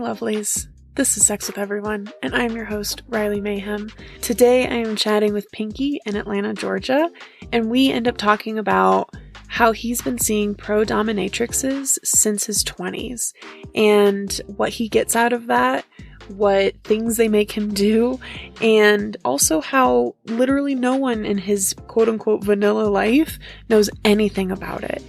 lovelies. This is Sex with Everyone, and I'm your host, Riley Mayhem. Today I am chatting with Pinky in Atlanta, Georgia, and we end up talking about how he's been seeing pro-dominatrixes since his 20s, and what he gets out of that, what things they make him do, and also how literally no one in his quote-unquote vanilla life knows anything about it.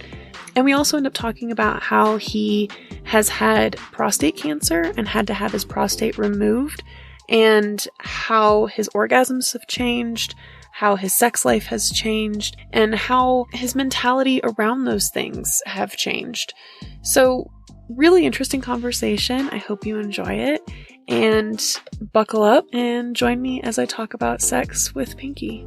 And we also end up talking about how he has had prostate cancer and had to have his prostate removed, and how his orgasms have changed, how his sex life has changed, and how his mentality around those things have changed. So, really interesting conversation. I hope you enjoy it, and buckle up and join me as I talk about sex with Pinky.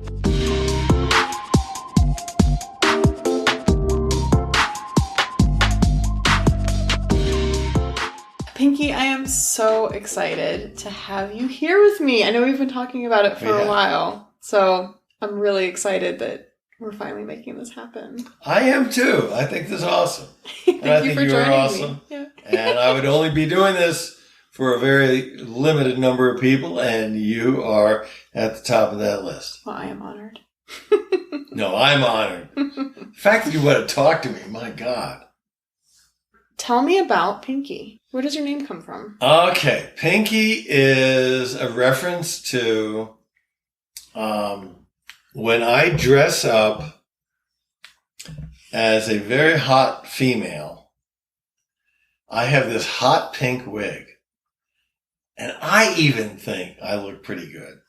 Pinky, I am so excited to have you here with me. I know we've been talking about it for a while, so I'm really excited that we're finally making this happen. I am too. I think this is awesome. Thank you for joining awesome. me. Yeah. And I would only be doing this for a very limited number of people, and you are at the top of that list. Well, I am honored. No, I'm honored. The fact that you want to talk to me, my God. Tell me about Pinky. Where does your name come from? Okay. Pinky is a reference to when I dress up as a very hot female. I have this hot pink wig. And I even think I look pretty good.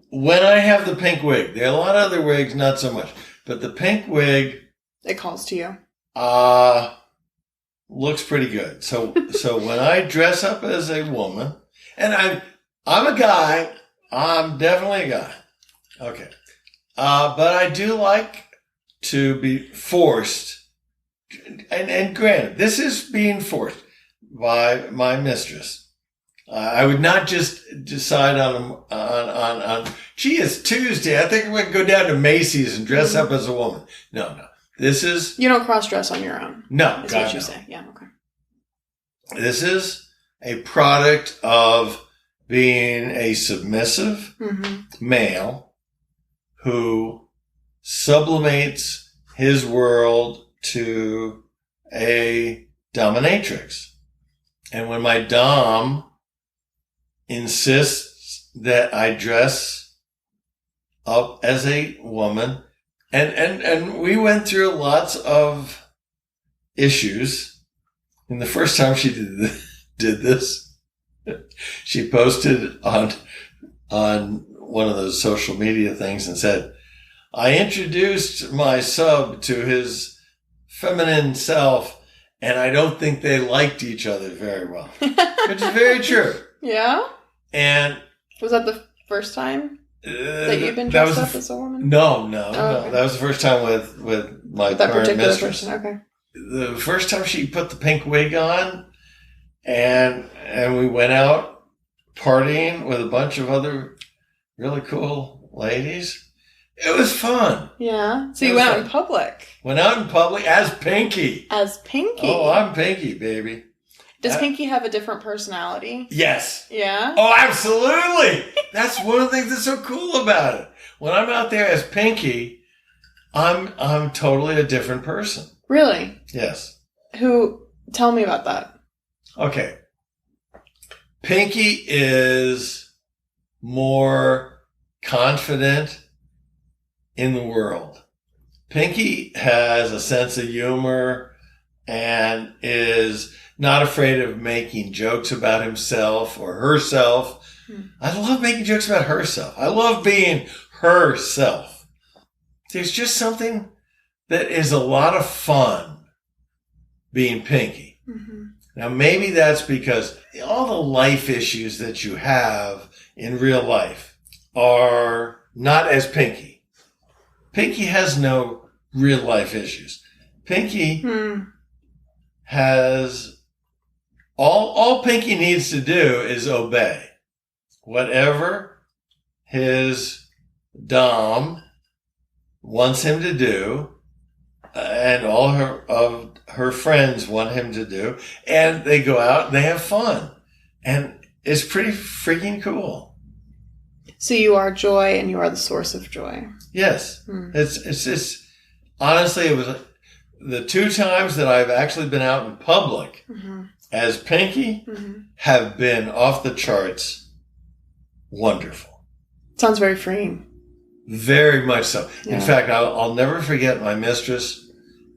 When I have the pink wig, there are a lot of other wigs, not so much. But the pink wig... It calls to you. Looks pretty good. So when I dress up as a woman, and I'm a guy, I'm definitely a guy. Okay. But I do like to be forced, and granted, this is being forced by my mistress. I would not just decide on gee, it's Tuesday, I think I'm going to go down to Macy's and dress up as a woman. No. This is... You don't cross-dress on your own. No. Is what you say. Yeah, okay. This is a product of being a submissive male who sublimates his world to a dominatrix. And when my dom insists that I dress up as a woman... And we went through lots of issues. And the first time she did this, she posted on one of those social media things and said, I introduced my sub to his feminine self, and I don't think they liked each other very well. Which is very true. Yeah? And was that the first time? That you've been dressed up as a woman? No. Okay. That was the first time with my that current particular mistress. Person. Okay. The first time she put the pink wig on, and we went out partying with a bunch of other really cool ladies. It was fun. Yeah. So you went out in public. Went out in public as Pinky. As Pinky. Oh, I'm Pinky, baby. Does Pinky have a different personality? Yes. Yeah? Oh, absolutely. That's one of the things that's so cool about it. When I'm out there as Pinky, I'm totally a different person. Really? Yes. Tell me about that. Okay. Pinky is more confident in the world. Pinky has a sense of humor and is not afraid of making jokes about himself or herself. I love making jokes about herself. I love being herself. There's just something that is a lot of fun being Pinky. Now, maybe that's because all the life issues that you have in real life are not as Pinky. Pinky has no real life issues. Pinky has... All Pinky needs to do is obey. Whatever his dom wants him to do, and all her friends want him to do. And they go out and they have fun. And it's pretty freaking cool. So you are joy and you are the source of joy. Yes. It's just, honestly, it was the 2 times that I've actually been out in public as Pinky have been off the charts wonderful. Sounds very freeing. Very much so. Yeah. In fact, I'll never forget my mistress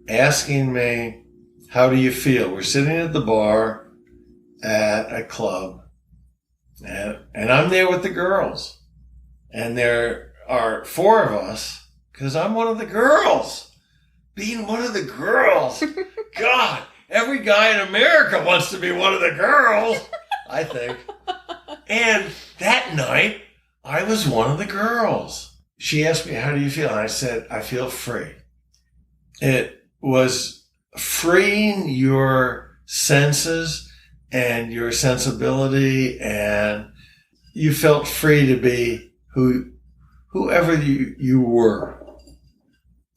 asking me, how do you feel? We're sitting at the bar at a club, and I'm there with the girls. And there are 4 of us, because I'm one of the girls. Being one of the girls. God, every guy in America wants to be one of the girls, I think. And that night, I was one of the girls. She asked me, how do you feel? And I said, I feel free. It was freeing your senses and your sensibility, and you felt free to be whoever you were.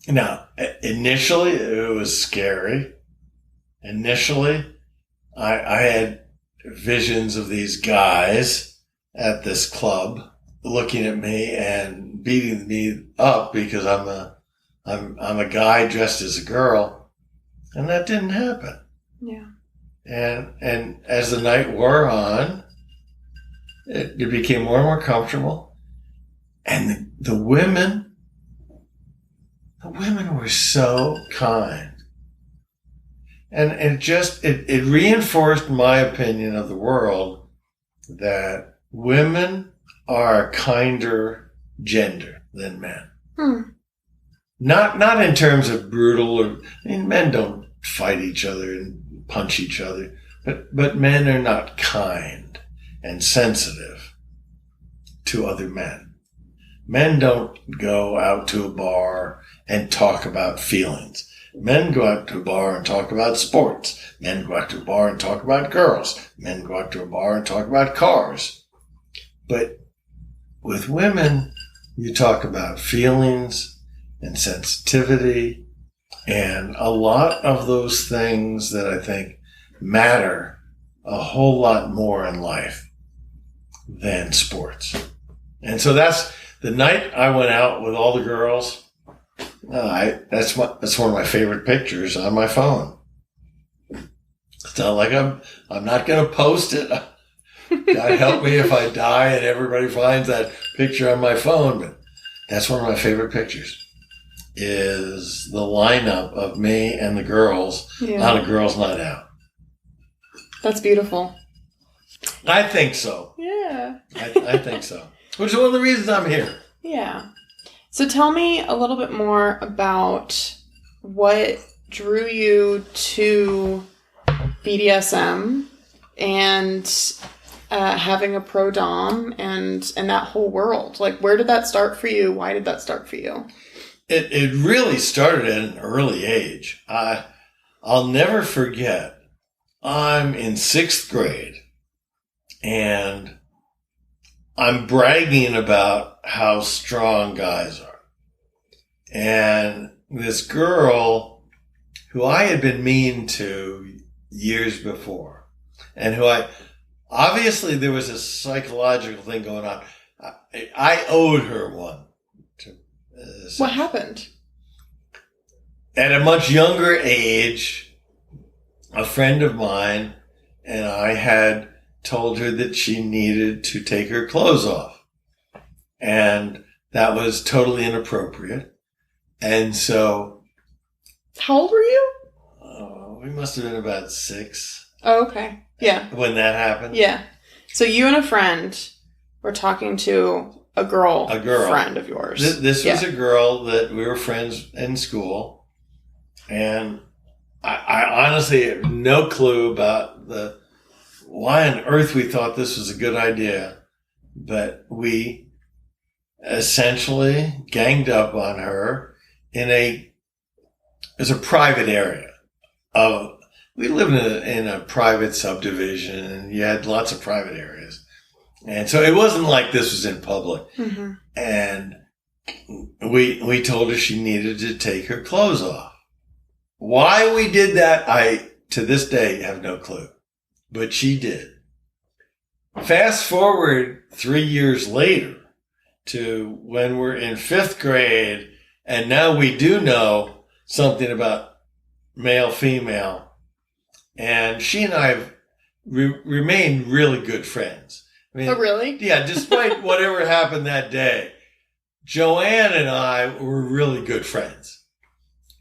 Now, initially, it was scary. Initially, I had visions of these guys at this club looking at me and beating me up because I'm a guy dressed as a girl, and that didn't happen. Yeah. And as the night wore on, it became more and more comfortable. And the women were so kind. And it reinforced my opinion of the world that women are a kinder gender than men. Not in terms of brutal, men don't fight each other and punch each other, but men are not kind and sensitive to other men. Men don't go out to a bar and talk about feelings. Men go out to a bar and talk about sports. Men go out to a bar and talk about girls. Men go out to a bar and talk about cars. But with women, you talk about feelings and sensitivity and a lot of those things that I think matter a whole lot more in life than sports. And so that's the night I went out with all the girls. That's one of my favorite pictures on my phone. It's not like I'm not going to post it. God help me if I die and everybody finds that picture on my phone. But that's one of my favorite pictures. Is the lineup of me and the girls on a girls' night out. That's beautiful. I think so. Yeah. I think so. Which is one of the reasons I'm here. Yeah. So tell me a little bit more about what drew you to BDSM and having a pro dom and that whole world. Like, where did that start for you? Why did that start for you? It really started at an early age. I'll never forget. I'm in 6th grade, and I'm bragging about how strong guys are. And this girl who I had been mean to years before, and who obviously there was a psychological thing going on. I owed her one. What happened? At a much younger age, a friend of mine and I had told her that she needed to take her clothes off. And that was totally inappropriate. And so... How old were you? We must have been about 6. Oh, okay. Yeah. When that happened. Yeah. So you and a friend were talking to a girl friend of yours. This was a girl that we were friends in school. And I honestly have no clue about why on earth we thought this was a good idea. But we essentially ganged up on her in a private area. We lived in a private subdivision, and you had lots of private areas. And so it wasn't like this was in public. Mm-hmm. And we told her she needed to take her clothes off. Why we did that, I, to this day, have no clue. But she did. Fast forward 3 years later to when we're in 5th grade, and now we do know something about male, female. And she and I have remained really good friends. I mean, oh, really? Yeah, despite whatever happened that day, Joanne and I were really good friends.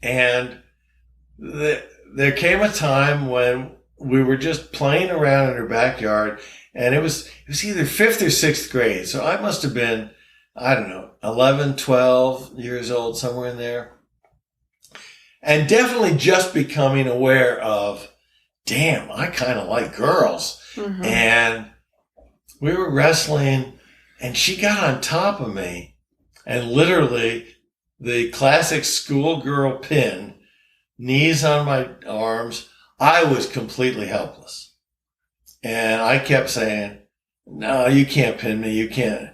And there came a time when we were just playing around in her backyard, and it was either 5th or 6th grade. So I must have been, I don't know, 11, 12 years old, somewhere in there. And definitely just becoming aware of, damn, I kind of like girls. Mm-hmm. And we were wrestling, and she got on top of me, and literally the classic schoolgirl pin, knees on my arms. I was completely helpless. And I kept saying, no, you can't pin me. You can't.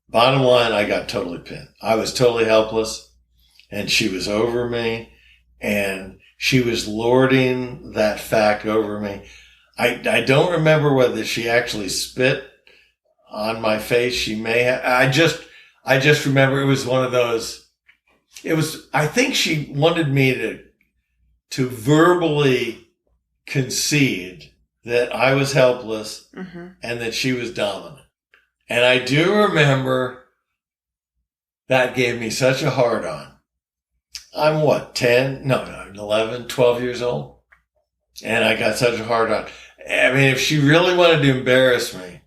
Bottom line, I got totally pinned. I was totally helpless, and she was over me, and she was lording that fact over me. I don't remember whether she actually spit on my face. She may have. I just remember it was one of those. I think she wanted me to verbally concede that I was helpless, mm-hmm. and that she was dominant. And I do remember that gave me such a hard on. I'm 11, 12 years old. And I got such a hard on. I mean, if she really wanted to embarrass me,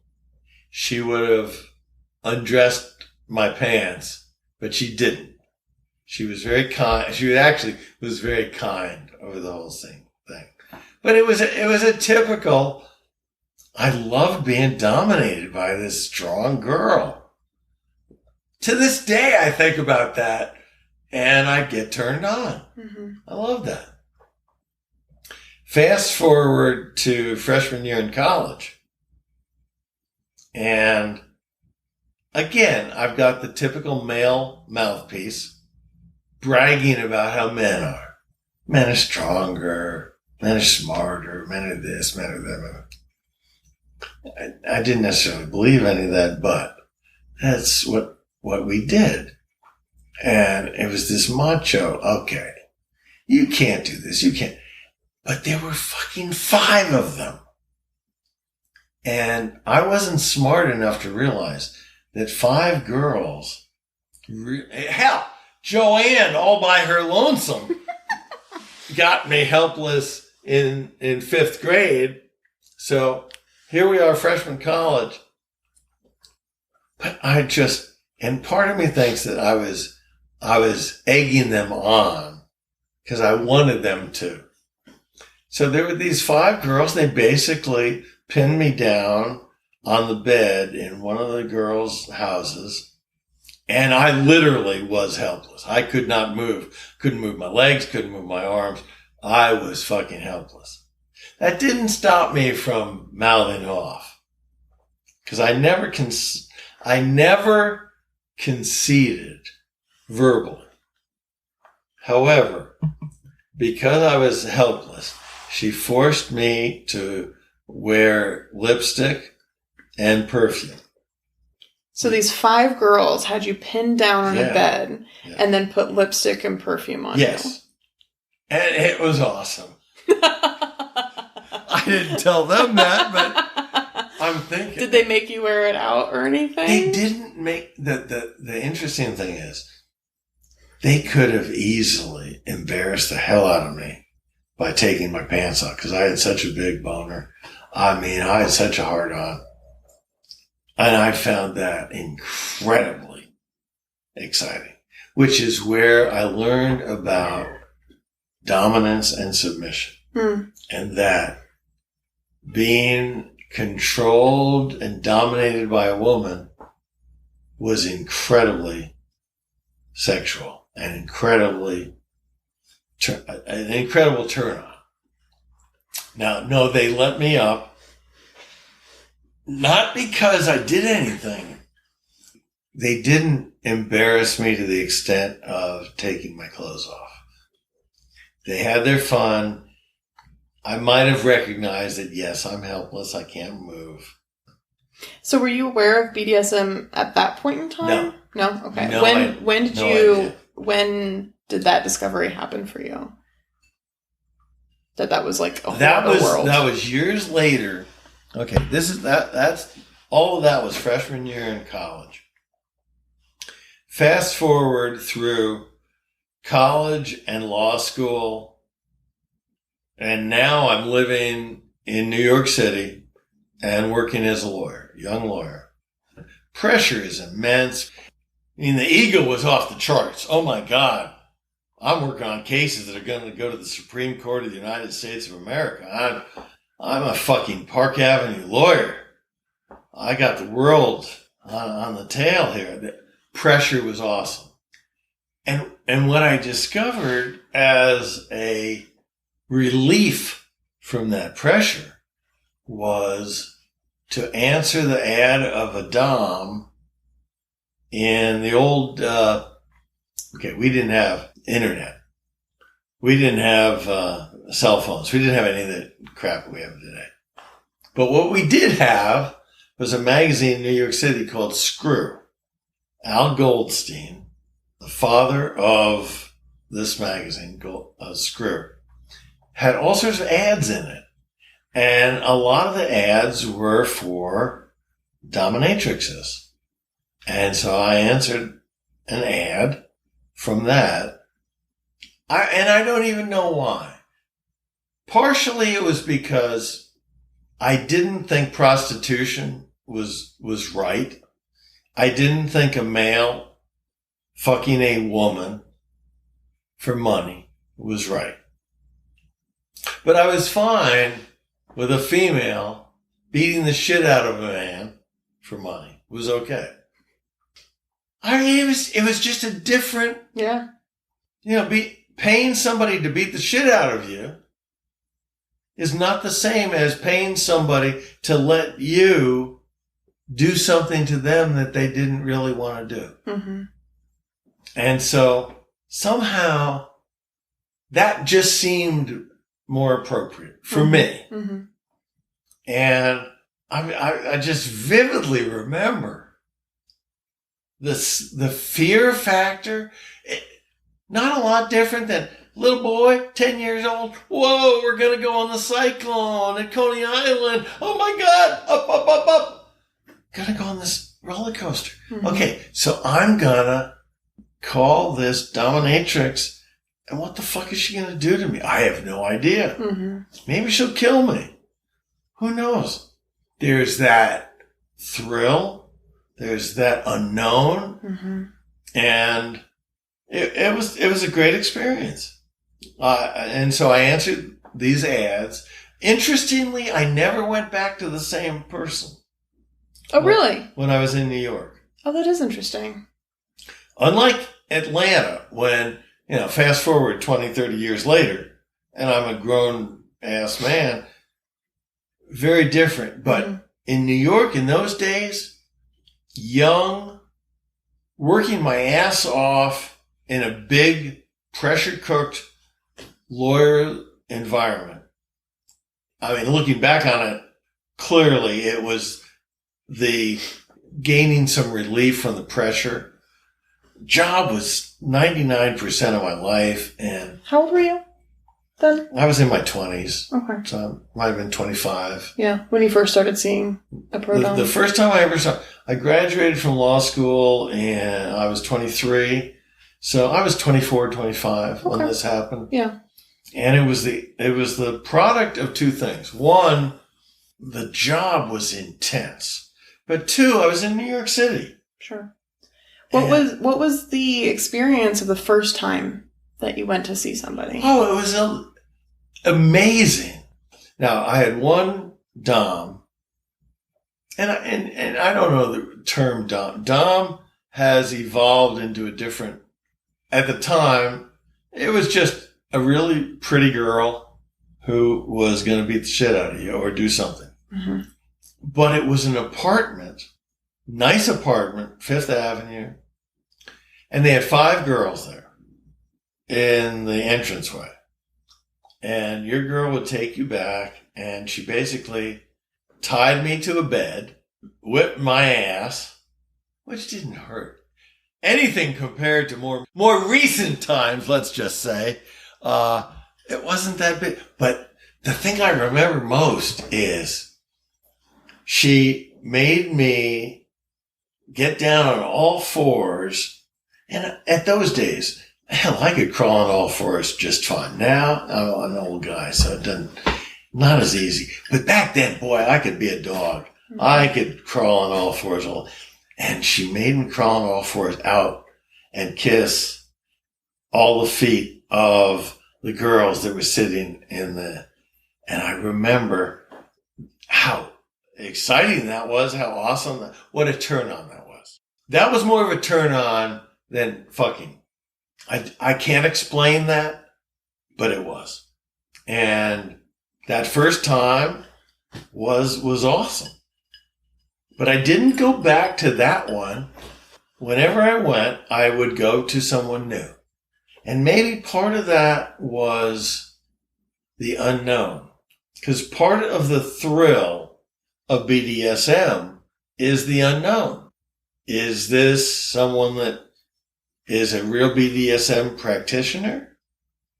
she would have undressed my pants, but she didn't. She was very kind. She actually was very kind over the whole thing. But it was a typical, I loved being dominated by this strong girl. To this day, I think about that and I get turned on. Mm-hmm. I love that. Fast forward to freshman year in college. And again, I've got the typical male mouthpiece bragging about how men are. Men are stronger. Men are smarter, men are this, men are that. I didn't necessarily believe any of that, but that's what we did. And it was this macho, okay, you can't do this, you can't. But there were fucking 5 of them. And I wasn't smart enough to realize that 5 girls, hell, Joanne all by her lonesome got me helpless in 5th grade. So here we are, freshman college. But and part of me thinks that I was egging them on because I wanted them to. So there were these 5 girls. They basically pinned me down on the bed in one of the girls' houses. And I literally was helpless. I could not move. Couldn't move my legs, couldn't move my arms. I was fucking helpless. That didn't stop me from mouthing off. Because I never conceded verbally. However, because I was helpless, she forced me to wear lipstick and perfume. So these 5 girls had you pinned down on a bed and then put lipstick and perfume on you. Yes. And it was awesome. I didn't tell them that, but I'm thinking. Did they make you wear it out or anything? They didn't make... The interesting thing is, they could have easily embarrassed the hell out of me by taking my pants off because I had such a big boner. I mean, I had such a hard on. And I found that incredibly exciting, which is where I learned about dominance and submission. And that being controlled and dominated by a woman was incredibly sexual and an incredible turn on. Now, no, they let me up. Not because I did anything. They didn't embarrass me to the extent of taking my clothes off. They had their fun. I might have recognized that, yes, I'm helpless. I can't move. So were you aware of BDSM at that point in time? No? Okay. No, When did that discovery happen for you? That was like a whole world. That was years later. Okay, that's all of that was freshman year in college. Fast forward through college and law school, and now I'm living in New York City and working as a lawyer, young lawyer. Pressure is immense. I mean, the ego was off the charts. Oh my God. I'm working on cases that are going to go to the Supreme Court of the United States of America. I'm a fucking Park Avenue lawyer. I got the world on the tail here. The pressure was awesome. And what I discovered as a relief from that pressure was to answer the ad of a Dom in the old, we didn't have internet. We didn't have cell phones. We didn't have any of the crap we have today. But what we did have was a magazine in New York City called Screw. Al Goldstein, the father of this magazine, Screw, had all sorts of ads in it. And a lot of the ads were for dominatrixes. And so I answered an ad from that. I don't even know why. Partially it was because I didn't think prostitution was right. I didn't think a male fucking a woman for money was right. But I was fine with a female beating the shit out of a man for money. It was okay. I mean, it was just a different, paying somebody to beat the shit out of you is not the same as paying somebody to let you do something to them that they didn't really want to do. Mm-hmm. And so somehow that just seemed more appropriate for me. Mm-hmm. And I just vividly remember the fear factor. Not a lot different than little boy, 10 years old. Whoa, we're going to go on the cyclone at Coney Island. Oh my God. Up. Going to go on this roller coaster. Mm-hmm. Okay, so I'm going to call this dominatrix. And what the fuck is she going to do to me? I have no idea. Mm-hmm. Maybe she'll kill me. Who knows? There's that thrill. There's that unknown. Mm-hmm. And it was a great experience. And so I answered these ads. Interestingly, I never went back to the same person. Oh, really? When I was in New York. Oh, that is interesting. Unlike Atlanta, when, fast forward 20, 30 years later, and I'm a grown-ass man, very different. But in New York in those days, young, working my ass off in a big, pressure-cooked lawyer environment. I mean, looking back on it, clearly it was the gaining some relief from the pressure. Job was 99% of my life. And how old were you then? I was in my 20s. Okay. So I might have been 25. Yeah, when you first started seeing a pro-dom. The first time I ever saw, I graduated from law school and I was 23. So I was 24, 25 when this happened. Yeah. And it was the product of two things. One, the job was intense. But two, I was in New York City. Sure. What was the experience of the first time that you went to see somebody? Oh, it was amazing. Now, I had one Dom, and I don't know the term Dom. Dom has evolved into a different. At the time, it was just a really pretty girl who was going to beat the shit out of you or do something. Mm-hmm. But it was an apartment, nice apartment, Fifth Avenue, and they had 5 girls there in the entranceway. and your girl would take you back, and she basically tied me to a bed, whipped my ass, which didn't hurt anything compared to more recent times, let's just say. It wasn't that big. But the thing I remember most is she made me get down on all fours. And at those days, hell, I could crawl on all fours just fine. Now, I'm an old guy, so it doesn't, not as easy. But back then, boy, I could be a dog. I could crawl on all fours. And she made me crawl on all fours out and kiss all the feet of the girls that were sitting and I remember how exciting that was, how awesome, what a turn on that was. That was more of a turn on than fucking. I can't explain that, but it was. And that first time was awesome. But I didn't go back to that one. Whenever I went, I would go to someone new. And maybe part of that was the unknown. Because part of the thrill of BDSM is the unknown. Is this someone that is a real BDSM practitioner?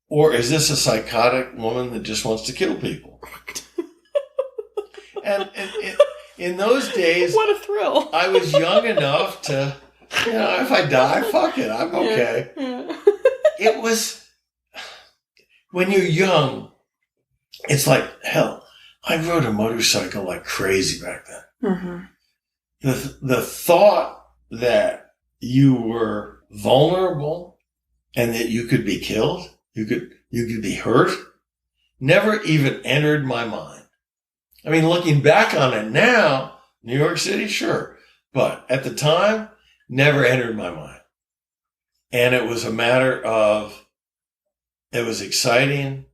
Or is this a psychotic woman that just wants to kill people? and in those days, what a thrill. I was young enough to, if I die, fuck it, I'm okay. Yeah. It was, when you're young, it's like, hell, I rode a motorcycle like crazy back then. Mm-hmm. The thought that you were vulnerable and that you could be killed, you could be hurt, never even entered my mind. I mean, looking back on it now, New York City, sure. But at the time, never entered my mind. And it was a matter of, it was exciting.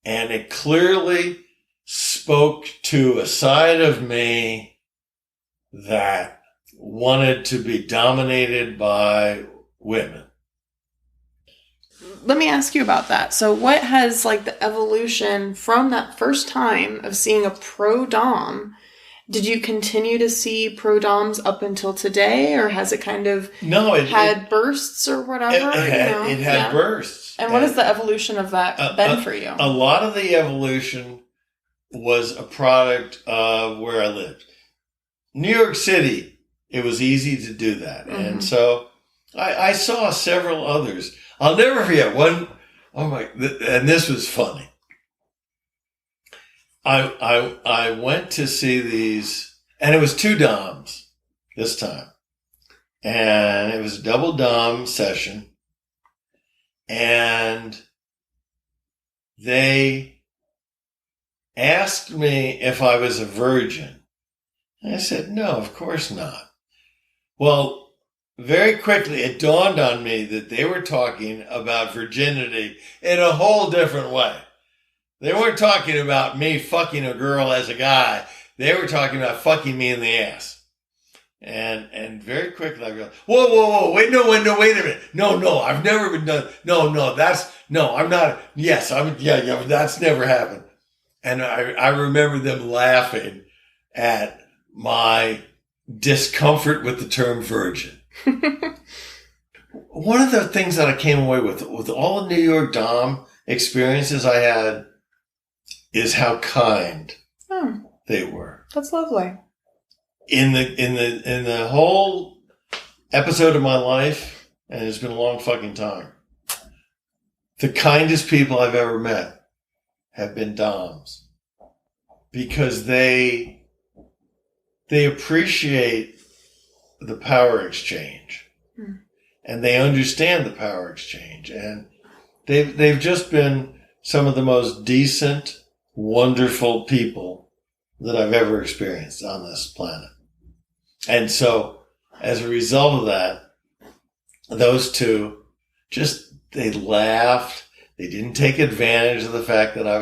And it clearly spoke to a side of me that wanted to be dominated by women. Let me ask you about that. So what has like the evolution from that first time of seeing a pro-dom, did you continue to see pro-doms up until today, or has it kind of had bursts or whatever? It had bursts. And what has the evolution of that been for you? A lot of the evolution was a product of where I lived. New York City, it was easy to do that. Mm-hmm. And so I saw several others. I'll never forget one. And this was funny. I went to see these, and it was 2 doms this time. And it was a double dom session. And they asked me if I was a virgin. And I said, no, of course not. Well, very quickly, it dawned on me that they were talking about virginity in a whole different way. They weren't talking about me fucking a girl as a guy. They were talking about fucking me in the ass. And very quickly I realized, whoa, wait a minute. No, I've never been done. I'm not. Yes, yeah, that's never happened. And I remember them laughing at my discomfort with the term virgin. One of the things that I came away with all the New York Dom experiences I had is how kind they were. That's lovely. In the whole episode of my life, and it's been a long fucking time, the kindest people I've ever met have been Doms, because they appreciate the power exchange, and they understand the power exchange, and they've just been some of the most decent, wonderful people that I've ever experienced on this planet. And so, as a result of that, those 2 they laughed. They didn't take advantage of the fact that I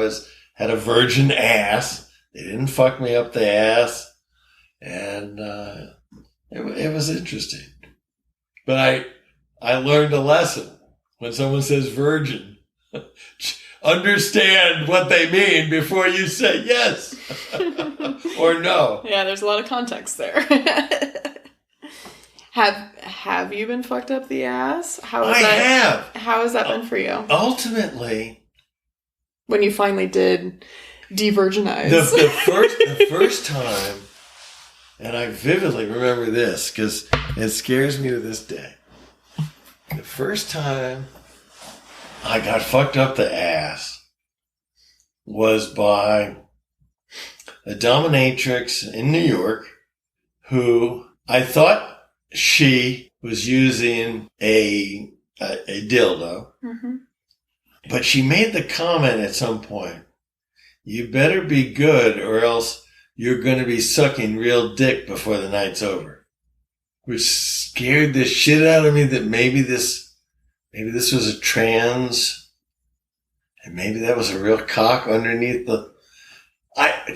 had a virgin ass. They didn't fuck me up the ass. And it was interesting. But I learned a lesson. When someone says virgin, understand what they mean before you say yes or no. Yeah, there's a lot of context there. Have you been fucked up the ass? I have. How has that been for you? Ultimately, when you finally did divergenize. The first time, and I vividly remember this because it scares me to this day. The first time I got fucked up the ass was by a dominatrix in New York who I thought she was using a dildo, but she made the comment at some point, "You better be good or else you're going to be sucking real dick before the night's over," which scared the shit out of me that maybe this was a trans, and maybe that was a real cock underneath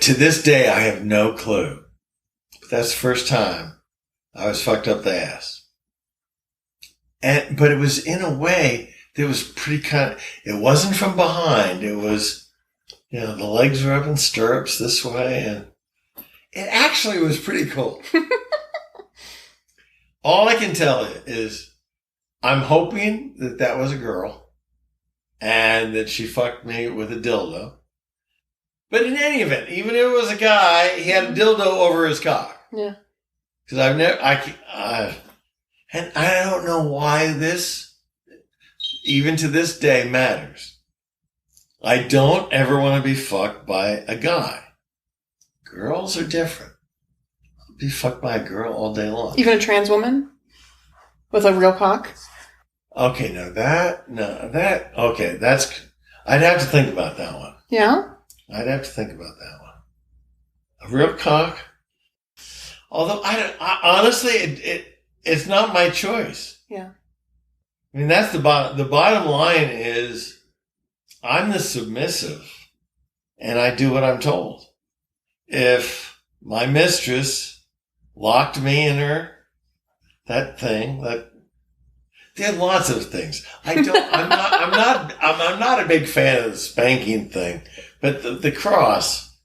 to this day, I have no clue. But that's the first time I was fucked up the ass. But it was in a way that was pretty it wasn't from behind. It was, the legs were up in stirrups this way, and it actually was pretty cool. All I can tell you is I'm hoping that was a girl and that she fucked me with a dildo. But in any event, even if it was a guy, he had a dildo over his cock. Yeah. Because and I don't know why this, even to this day, matters. I don't ever want to be fucked by a guy. Girls are different. I'll be fucked by a girl all day long. Even a trans woman? With a real cock? Okay, I'd have to think about that one. Yeah? I'd have to think about that one. A real cock? Although, honestly, it's not my choice. Yeah. I mean, that's the bottom line is I'm the submissive and I do what I'm told. If my mistress locked me in there are lots of things. I'm not a big fan of the spanking thing, but the cross,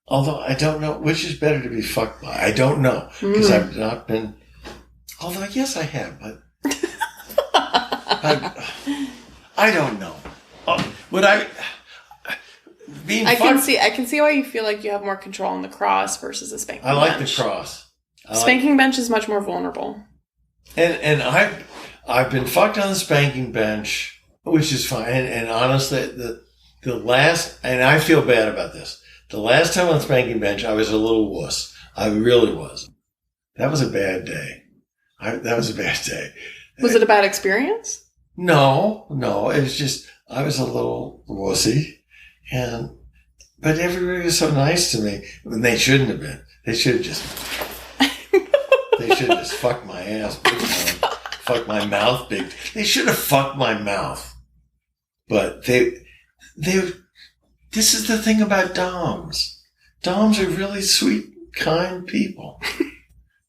although I don't know which is better to be fucked by. I don't know because I've not been, although yes, I have, but I don't know. I can see why you feel like you have more control on the cross versus a spanking bench. I like the cross. Spanking bench is much more vulnerable. And I've been fucked on the spanking bench, which is fine. And honestly, the last, and I feel bad about this, the last time on the spanking bench, I was a little wuss. I really was. That was a bad day. Was it a bad experience? No. It was just, I was a little wussy. But everybody was so nice to me. And they shouldn't have been. They should have just fucked my ass big time. Fuck my mouth big. They should have fucked my mouth. But this is the thing about doms. Doms are really sweet, kind people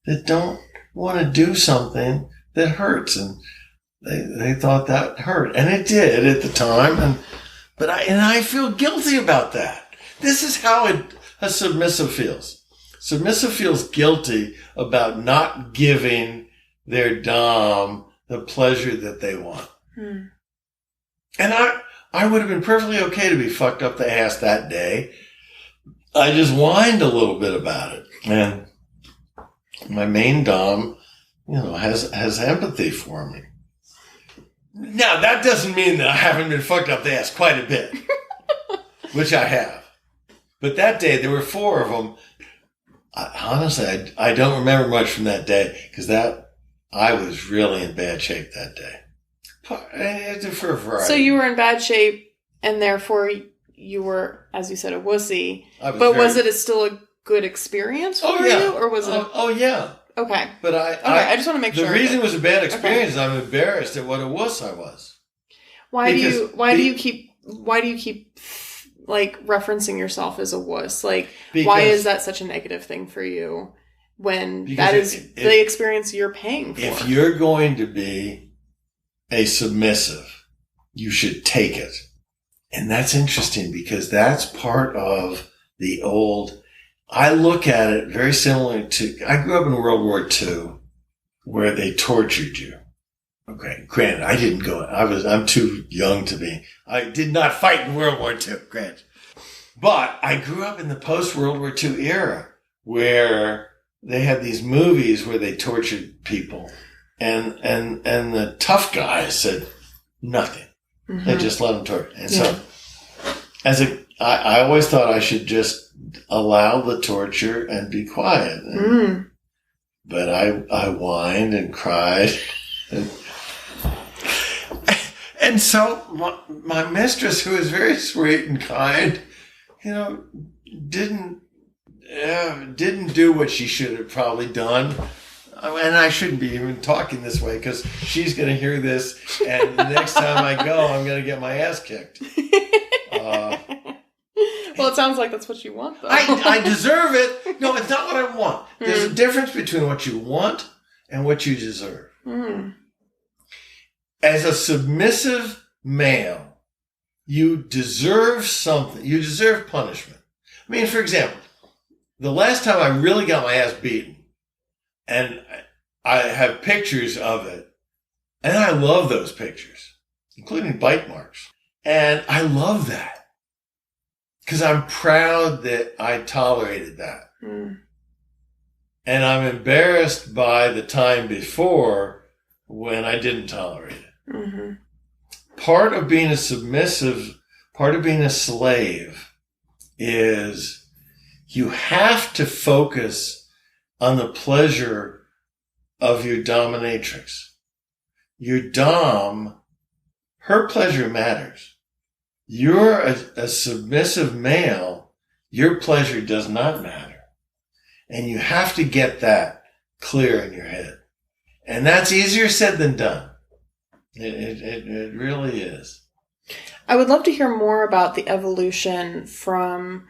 that don't want to do something that hurts. And they thought that hurt. And it did at the time. But I feel guilty about that. This is how a submissive feels. Submissive feels guilty about not giving their dom the pleasure that they want. And I would have been perfectly okay to be fucked up the ass that day. I just whined a little bit about it. And my main dom, has empathy for me. Now, that doesn't mean that I haven't been fucked up the ass quite a bit, which I have. But that day, there were 4 of them. Honestly, I don't remember much from that day because I was really in bad shape that day. For a variety. So you were in bad shape, and therefore you were, as you said, a wussy. Was it still a good experience for you, or was it? Oh yeah. Okay. But I just want to make sure. The reason it was a bad experience is I'm embarrassed at what a wuss I was. Why do you keep like referencing yourself as a wuss? Like, why is that such a negative thing for you when that is the experience you're paying for? If you're going to be a submissive, you should take it. And that's interesting because that's part of the old, I look at it very similar to, I grew up in World War II where they tortured you. Okay, granted, I didn't go, I'm too young to be, I did not fight in World War II, granted. But I grew up in the post-World War II era where they had these movies where they tortured people and the tough guys said nothing. Mm-hmm. They just let them torture. And so I always thought I should just allow the torture and be quiet. But I whined and cried. And so my mistress, who is very sweet and kind, didn't do what she should have probably done. And I shouldn't be even talking this way because she's going to hear this, and the next time I go, I'm going to get my ass kicked. Well, it sounds like that's what you want, though. I deserve it. No, it's not what I want. There's a difference between what you want and what you deserve. As a submissive male, you deserve something. You deserve punishment. I mean, for example, the last time I really got my ass beaten, and I have pictures of it, and I love those pictures, including bite marks. And I love that because I'm proud that I tolerated that. And I'm embarrassed by the time before when I didn't tolerate it. Part of being a submissive, part of being a slave is you have to focus on the pleasure of your dominatrix. Your dom, her pleasure matters. You're a submissive male, your pleasure does not matter. And you have to get that clear in your head. And that's easier said than done. It really is. I would love to hear more about the evolution from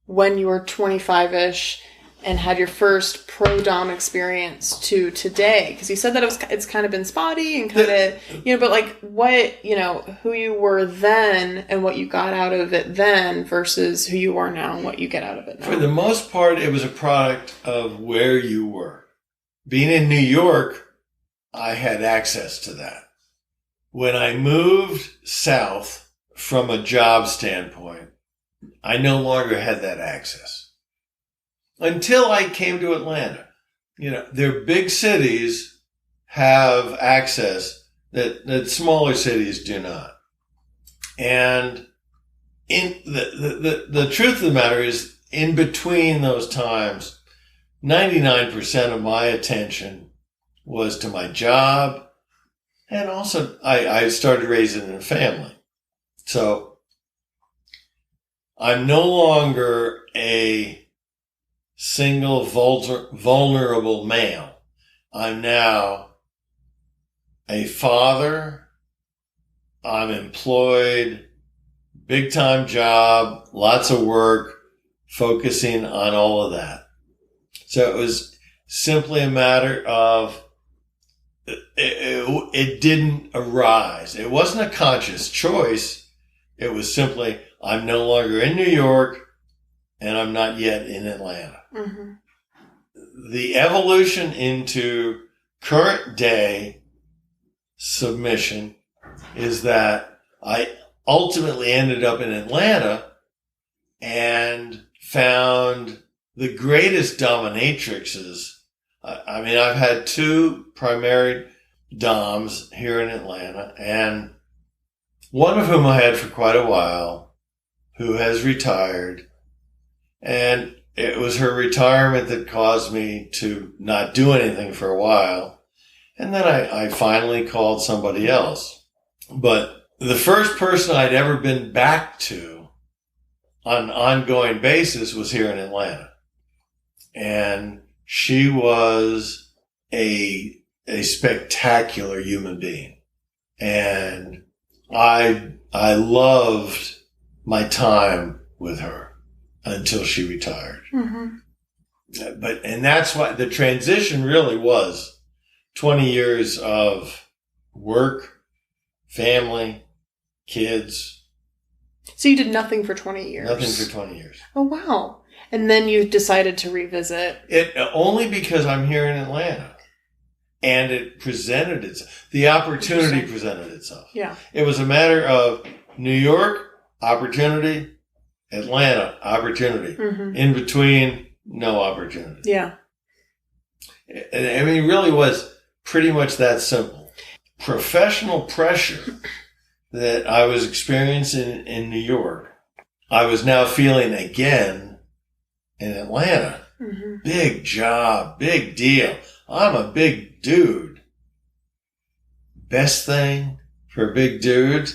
when you were 25-ish and had your first pro-dom experience to today. Because you said that it's kind of been spotty and kind of, but like what, who you were then and what you got out of it then versus who you are now and what you get out of it now. For the most part, it was a product of where you were. Being in New York, I had access to that. When I moved south from a job standpoint, I no longer had that access. Until I came to Atlanta. Their big cities have access that smaller cities do not. And in the truth of the matter is, in between those times, 99% of my attention was to my job. And also, I started raising a family. So I'm no longer a single vulnerable male. I'm now a father. I'm employed, big time job, lots of work, focusing on all of that. So it was simply a matter of it didn't arise. It wasn't a conscious choice. It was simply, I'm no longer in New York and I'm not yet in Atlanta. The evolution into current day submission is that I ultimately ended up in Atlanta and found the greatest dominatrixes. I mean, I've had two primary doms here in Atlanta, and one of whom I had for quite a while, who has retired. And it was her retirement that caused me to not do anything for a while. And then I finally called somebody else. But the first person I'd ever been back to on an ongoing basis was here in Atlanta. And she was a spectacular human being. And I loved my time with her until she retired. And that's why the transition really was 20 years of work, family, kids, So you did nothing for 20 years? Nothing for 20 years. Oh, wow. And then you decided to revisit? It only because I'm here in Atlanta. And it presented itself. The opportunity presented itself. Yeah. It was a matter of New York, opportunity, Atlanta, opportunity. Mm-hmm. In between, no opportunity. Yeah. I mean, it really was pretty much that simple. Professional pressure that I was experiencing in New York, I was now feeling again in Atlanta. Mm-hmm. Big job, big deal. I'm a big dude. Best thing for a big dude,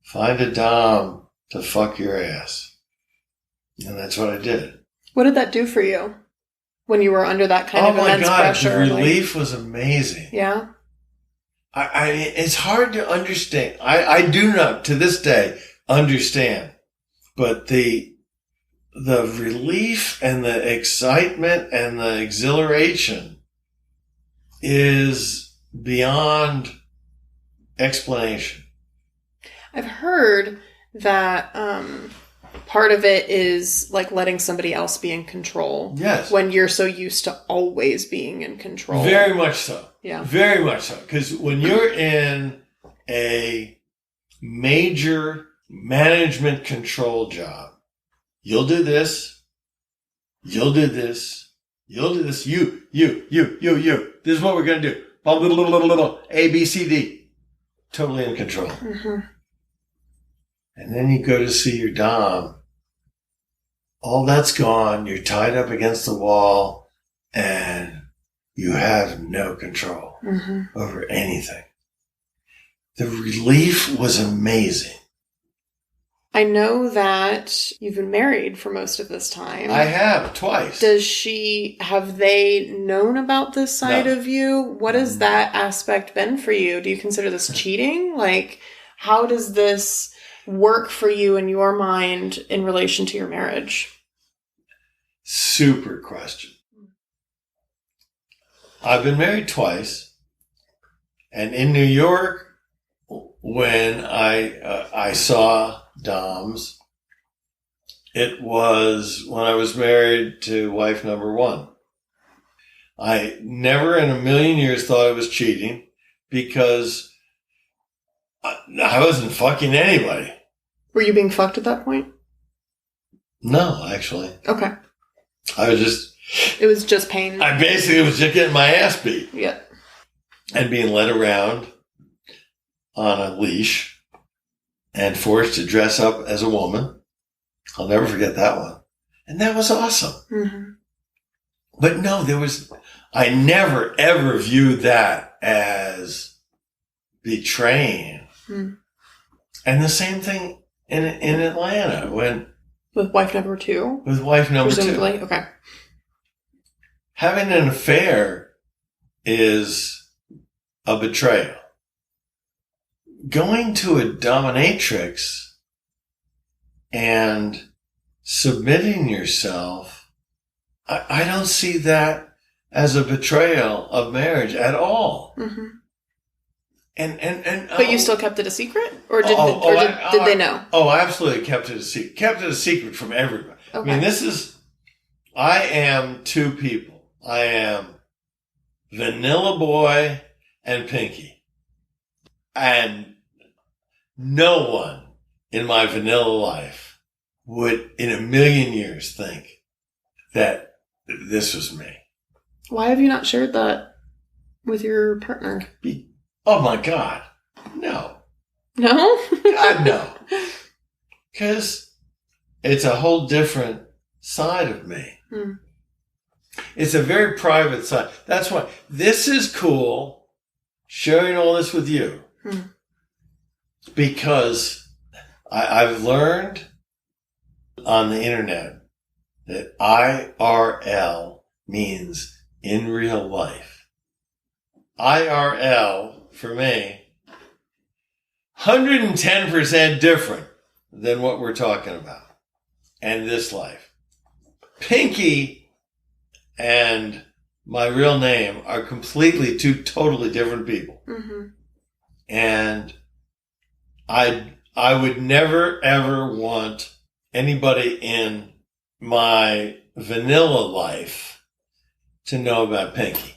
find a dom to fuck your ass. And that's what I did. What did that do for you when you were under that kind of immense pressure? Oh my God, the relief was amazing. Yeah? I it's hard to understand. I do not, to this day, understand. But the relief and the excitement and the exhilaration is beyond explanation. I've heard that part of it is like letting somebody else be in control. Yes. When you're so used to always being in control. Very much so. Yeah. Very much so. Because when you're in a major management control job, you'll do this, you'll do this, you'll do this, you. This is what we're going to do. A, B, C, D. Totally in control. Mm-hmm. And then you go to see your dom. All that's gone. You're tied up against the wall and you have no control over anything. The relief was amazing. I know that you've been married for most of this time. I have, twice. Have they known about this side of you? What has that aspect been for you? Do you consider this cheating? Like, how does this work for you in your mind in relation to your marriage? Super question. I've been married twice. And in New York, when I saw doms, it was when I was married to wife number one. I never in a million years thought it was cheating because I wasn't fucking anybody. Were you being fucked at that point? No, actually. Okay. It was just pain. I basically was just getting my ass beat. Yeah. And being led around on a leash and forced to dress up as a woman. I'll never forget that one. And that was awesome. Mm-hmm. But no, I never ever viewed that as betraying. Mm. And the same thing in Atlanta with wife number two? With wife number presumably? two. Okay. Having an affair is a betrayal. Going to a dominatrix and submitting yourself, I don't see that as a betrayal of marriage at all. Mm-hmm. But you still kept it a secret, or did they know? Oh, I absolutely kept it a secret. Kept it a secret from everybody. Okay. I mean, I am two people. I am Vanilla Boy and Pinky. And no one in my vanilla life would in a million years think that this was me. Why have you not shared that with your partner? Oh my God. No. No? God, no. Because it's a whole different side of me. Hmm. It's a very private side. That's why this is cool, sharing all this with you. Hmm. Because I've learned on the internet that IRL means in real life. IRL, for me, 110% different than what we're talking about and this life. Pinky and my real name are completely two totally different people. Mm-hmm. And I would never, ever want anybody in my vanilla life to know about Pinky.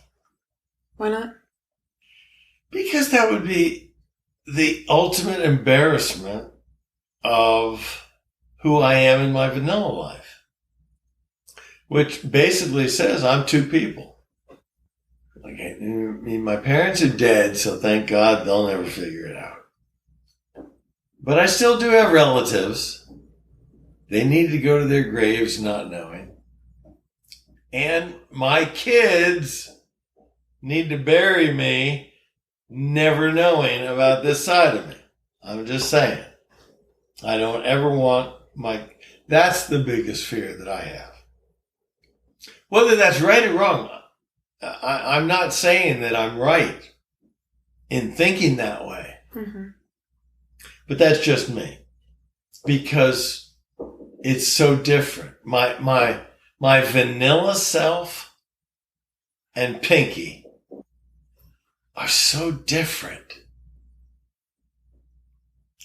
Why not? Because that would be the ultimate embarrassment of who I am in my vanilla life, which basically says I'm two people. Okay, I mean, my parents are dead, so thank God they'll never figure it out. But I still do have relatives. They need to go to their graves not knowing. And my kids need to bury me never knowing about this side of me. I'm just saying. I don't ever want that's the biggest fear that I have. Whether that's right or wrong, I'm not saying that I'm right in thinking that way. Mm-hmm. But that's just me. Because it's so different. My vanilla self and Pinky are so different.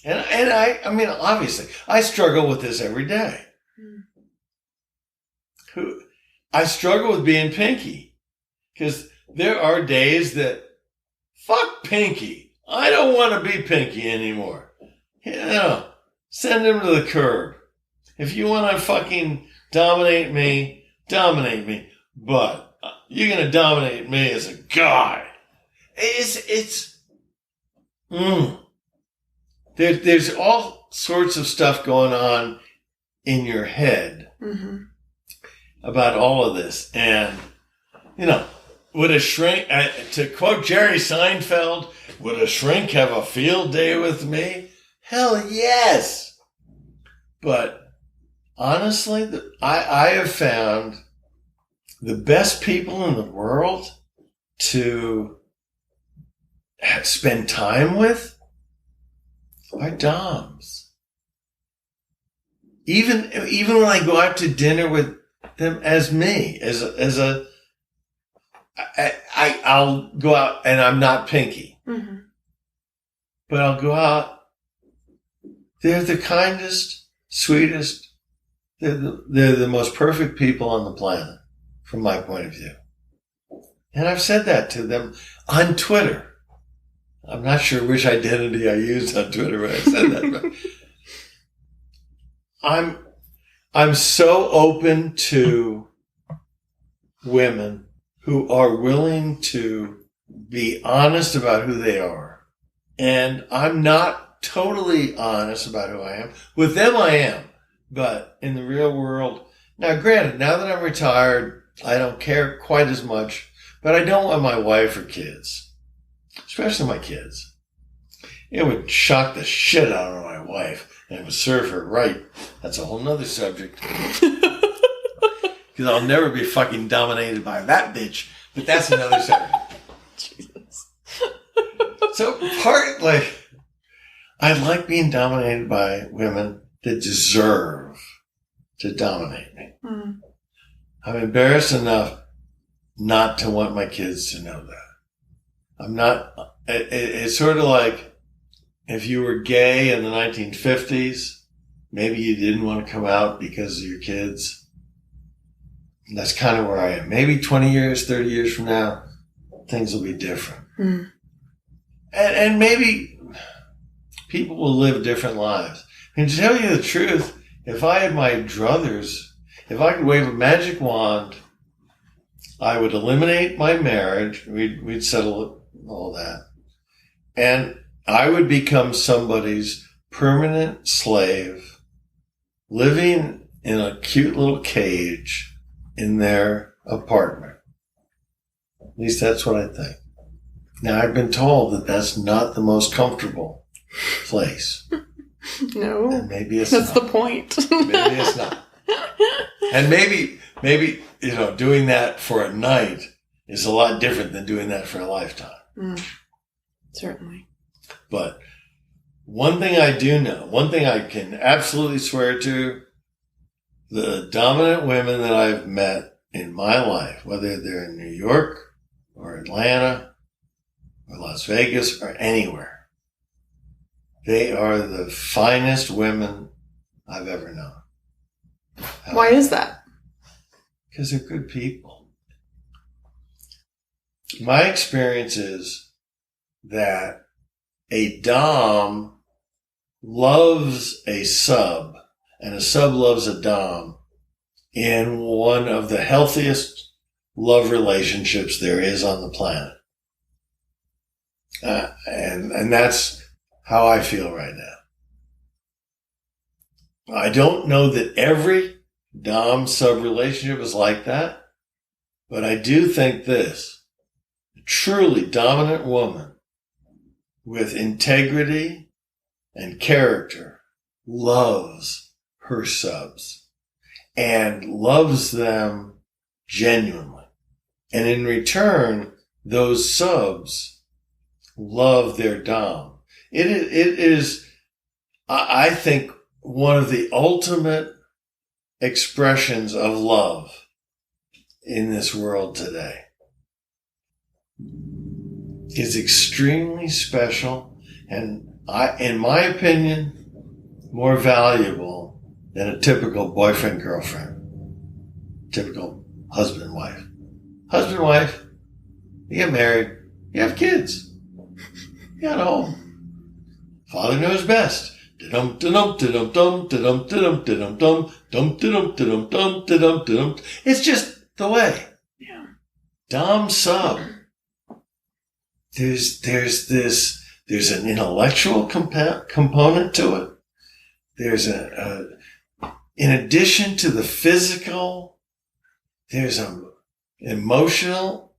And I mean, obviously, I struggle with this every day. I struggle with being Pinky. Because there are days that, fuck Pinky. I don't want to be Pinky anymore. You know, send him to the curb. If you want to fucking dominate me. But you're going to dominate me as a guy. There's all sorts of stuff going on in your head about all of this. And, you know, would a shrink, to quote Jerry Seinfeld, would a shrink have a field day with me? Hell yes. But honestly, I have found the best people in the world to spend time with are doms. Even when I go out to dinner with them as me, I'll go out and I'm not Pinky. Mm-hmm. But I'll go out. They're the kindest, sweetest. They're the most perfect people on the planet, from my point of view. And I've said that to them on Twitter. I'm not sure which identity I used on Twitter when I said that. But I'm so open to women who are willing to be honest about who they are. And I'm not totally honest about who I am. With them I am. But in the real world, now granted, now that I'm retired, I don't care quite as much. But I don't want my wife or kids, especially my kids. It would shock the shit out of my wife and it would serve her right. That's a whole nother subject. Because I'll never be fucking dominated by that bitch. But that's another subject. Jesus. So partly, I like being dominated by women that deserve to dominate me. Mm. I'm embarrassed enough not to want my kids to know that. I'm not, it's sort of like if you were gay in the 1950s, maybe you didn't want to come out because of your kids. And that's kind of where I am. Maybe 20 years, 30 years from now, things will be different. Mm. And maybe people will live different lives. And to tell you the truth, if I had my druthers, if I could wave a magic wand, I would eliminate my marriage. We'd settle all that. And I would become somebody's permanent slave, living in a cute little cage in their apartment. At least that's what I think. Now, I've been told that that's not the most comfortable place. No. And maybe it's that's not. The point. Maybe it's not. And maybe, you know, doing that for a night is a lot different than doing that for a lifetime. Mm, certainly. But one thing I do know, one thing I can absolutely swear to, the dominant women that I've met in my life, whether they're in New York or Atlanta or Las Vegas or anywhere, They are the finest women I've ever known. Why is that? Because they're good people. My experience is that a dom loves a sub, and a sub loves a dom in one of the healthiest love relationships there is on the planet. And that's how I feel right now. I don't know that every dom-sub relationship is like that, but I do think this. A truly dominant woman with integrity and character loves her subs and loves them genuinely. And in return, those subs love their dom. It is, I think, one of the ultimate expressions of love in this world today. Is extremely special and, in my opinion, more valuable than a typical boyfriend-girlfriend, typical husband-wife. Husband-wife, you get married, you have kids, you got a home. Father knows best. Dum dum dum dum dum dum dum dum dum dum dum dum dum dum. It's just the way. Yeah. Dom sub. There's an intellectual component to it. There's in addition to the physical, there's an emotional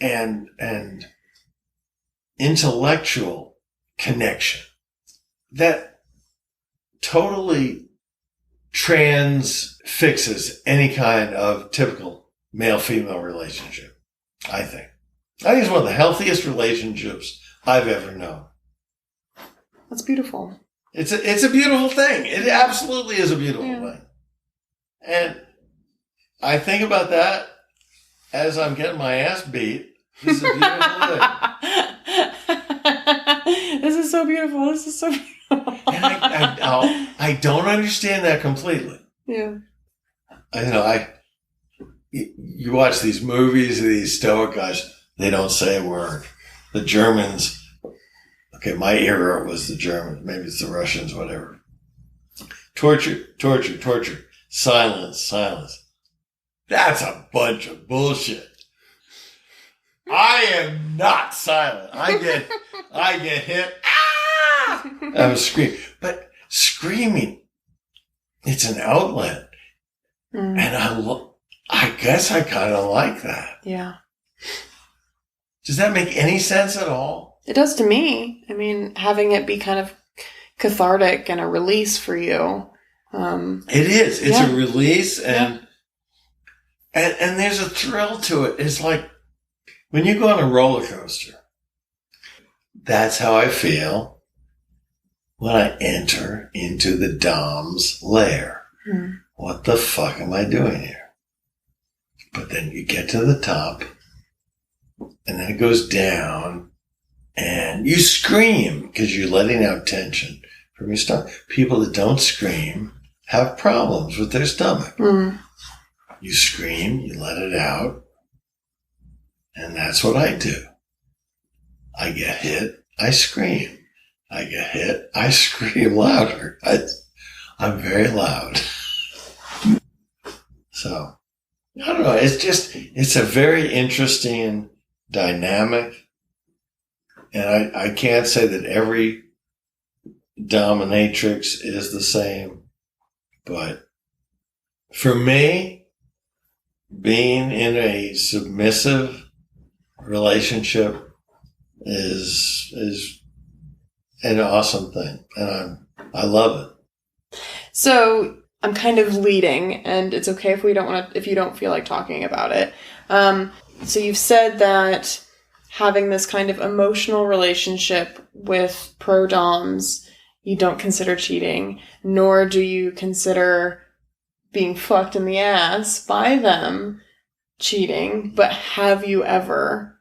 and intellectual connection that totally transfixes any kind of typical male-female relationship, I think. I think it's one of the healthiest relationships I've ever known. That's beautiful. It's a beautiful thing. It absolutely is a beautiful thing. And I think about that as I'm getting my ass beat. This is a beautiful thing. This is so beautiful. This is so beautiful. And I don't understand that completely. Yeah. You watch these movies of these stoic guys, they don't say a word. The Germans, okay, my era was the Germans, maybe it's the Russians, whatever. Torture, torture, torture. Silence, silence. That's a bunch of bullshit. I am not silent. I get hit. Ah! I'm screaming. But screaming, it's an outlet. And I guess I kind of like that. Yeah. Does that make any sense at all? It does to me. I mean, having it be kind of cathartic and a release for you. It is. It's a release and there's a thrill to it. It's like when you go on a roller coaster. That's how I feel when I enter into the dom's lair. What the fuck am I doing here? But then you get to the top, and then it goes down, and you scream because you're letting out tension from your stomach. People that don't scream have problems with their stomach. You scream, you let it out, and that's what I do. I get hit, I scream. I get hit, I scream louder. I'm very loud. So, I don't know. It's a very interesting dynamic. And I can't say that every dominatrix is the same. But for me, being in a submissive relationship is an awesome thing. And I love it. So I'm kind of leading, and it's okay if you don't feel like talking about it. So you've said that having this kind of emotional relationship with pro-doms, you don't consider cheating, nor do you consider being fucked in the ass by them cheating. But have you ever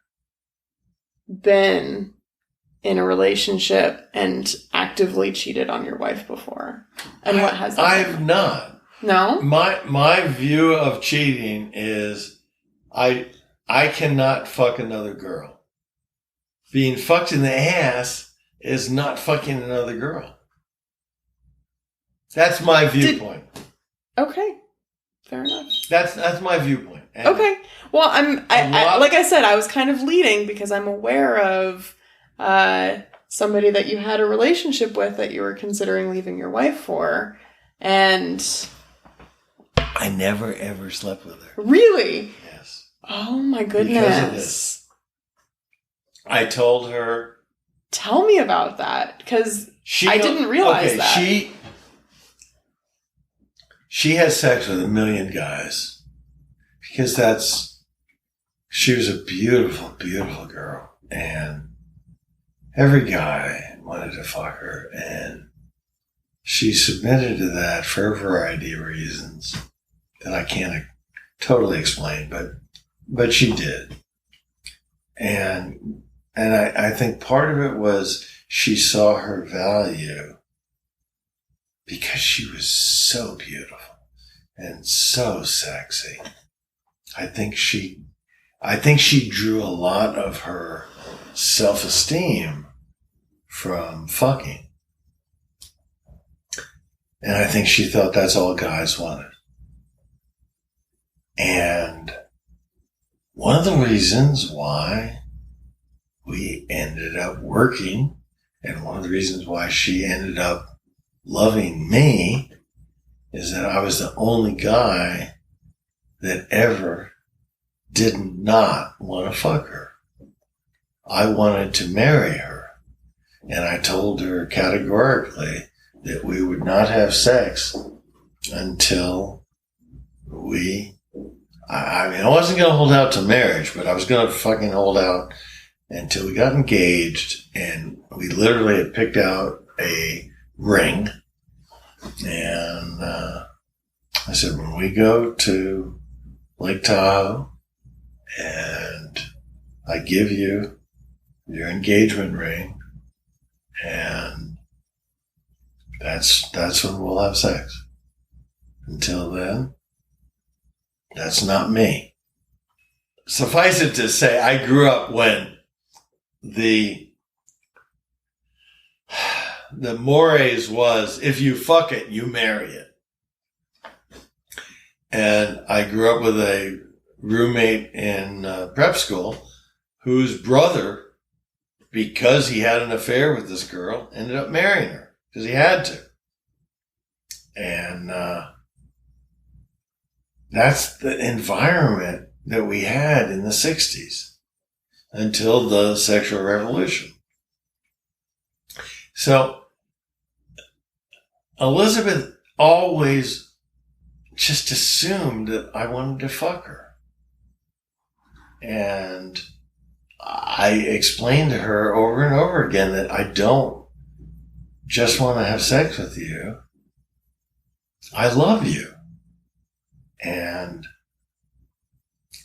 been in a relationship and actively cheated on your wife before? And what has that I've been? not. No? My view of cheating is I cannot fuck another girl. Being fucked in the ass is not fucking another girl. That's my viewpoint. Okay. Fair enough. That's my viewpoint. And okay. Well, like I said, I was kind of leading because I'm aware of somebody that you had a relationship with that you were considering leaving your wife for. And I never ever slept with her. Really? Yes. Oh my goodness. Because of this. I told her. Tell me about that, because I didn't realize that. She had sex with a million guys because she was a beautiful, beautiful girl, and every guy wanted to fuck her, and she submitted to that for a variety of reasons that I can't totally explain, but she did. And I think part of it was she saw her value because she was so beautiful and so sexy. I think she drew a lot of her self-esteem from fucking. And I think she thought that's all guys wanted. And one of the reasons why we ended up working, and one of the reasons why she ended up loving me, is that I was the only guy that ever did not want to fuck her. I wanted to marry her. And I told her categorically that we would not have sex until I wasn't going to hold out to marriage, but I was going to fucking hold out until we got engaged, and we literally had picked out a ring. And I said, when we go to Lake Tahoe and I give you your engagement ring, and that's when we'll have sex. Until then, that's not me. Suffice it to say, I grew up when the mores was, if you fuck it, you marry it. And I grew up with a roommate in prep school whose brother, because he had an affair with this girl, ended up marrying her because he had to. And that's the environment that we had in the 60s until the sexual revolution. So Elizabeth always just assumed that I wanted to fuck her. And I explained to her over and over again that I don't just want to have sex with you. I love you. And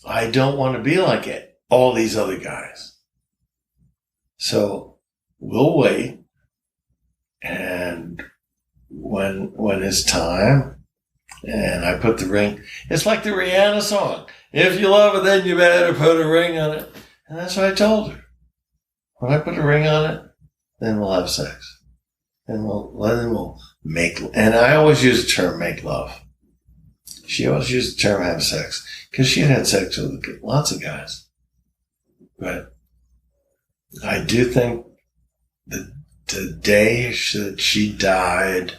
I don't want to be like all these other guys. So we'll wait. And when it's time, and I put the ring, it's like the Rihanna song. If you love it, then you better put a ring on it. And that's what I told her. When I put a ring on it, then we'll have sex. And we'll make, and I always use the term make love. She always used the term have sex because she had sex with lots of guys. But I do think that the day that she died,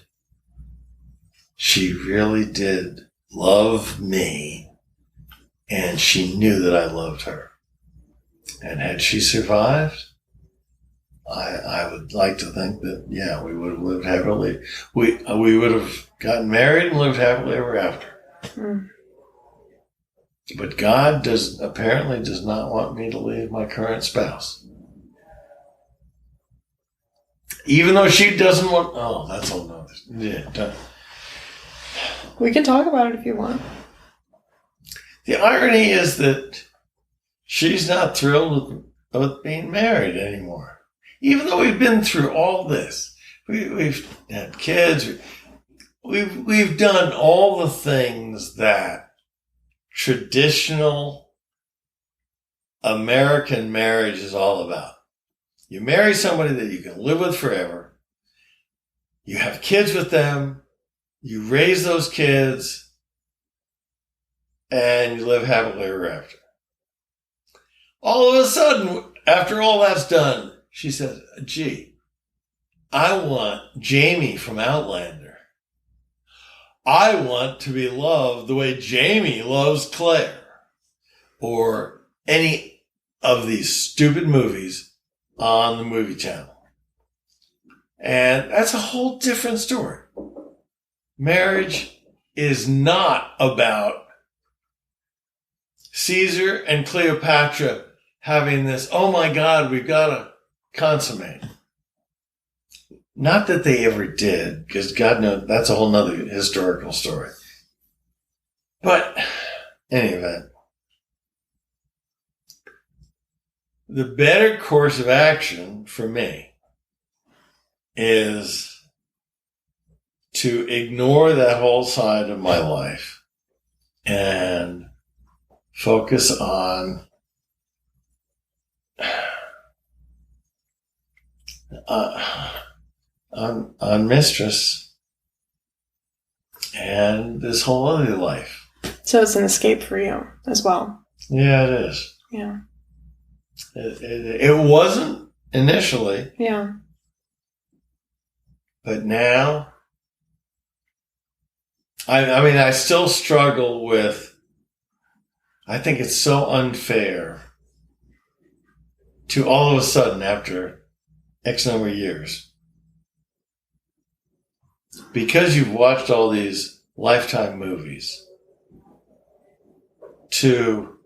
she really did love me, and she knew that I loved her. And had she survived, I would like to think that, yeah, we would have lived happily. We would have gotten married and lived happily ever after. Mm. But God apparently does not want me to leave my current spouse. Even though she doesn't want, that's all another. Yeah. We can talk about it if you want. The irony is that she's not thrilled with being married anymore. Even though we've been through all this. We've had kids. We've done all the things that traditional American marriage is all about. You marry somebody that you can live with forever. You have kids with them. You raise those kids. And you live happily ever after. All of a sudden, after all that's done, she says, gee, I want Jamie from Outlander. I want to be loved the way Jamie loves Claire. Or any of these stupid movies on the movie channel. And that's a whole different story. Marriage is not about Caesar and Cleopatra having this, oh my God, we've got to consummate. Not that they ever did, because God knows that's a whole nother historical story. But, in any event, the better course of action for me is to ignore that whole side of my life and focus on Mistress and this whole other life. So it's an escape for you as well. Yeah, it is. Yeah. It wasn't initially. Yeah. But now, I mean, I still struggle with, I think it's so unfair to all of a sudden, after X number of years, because you've watched all these Lifetime movies, to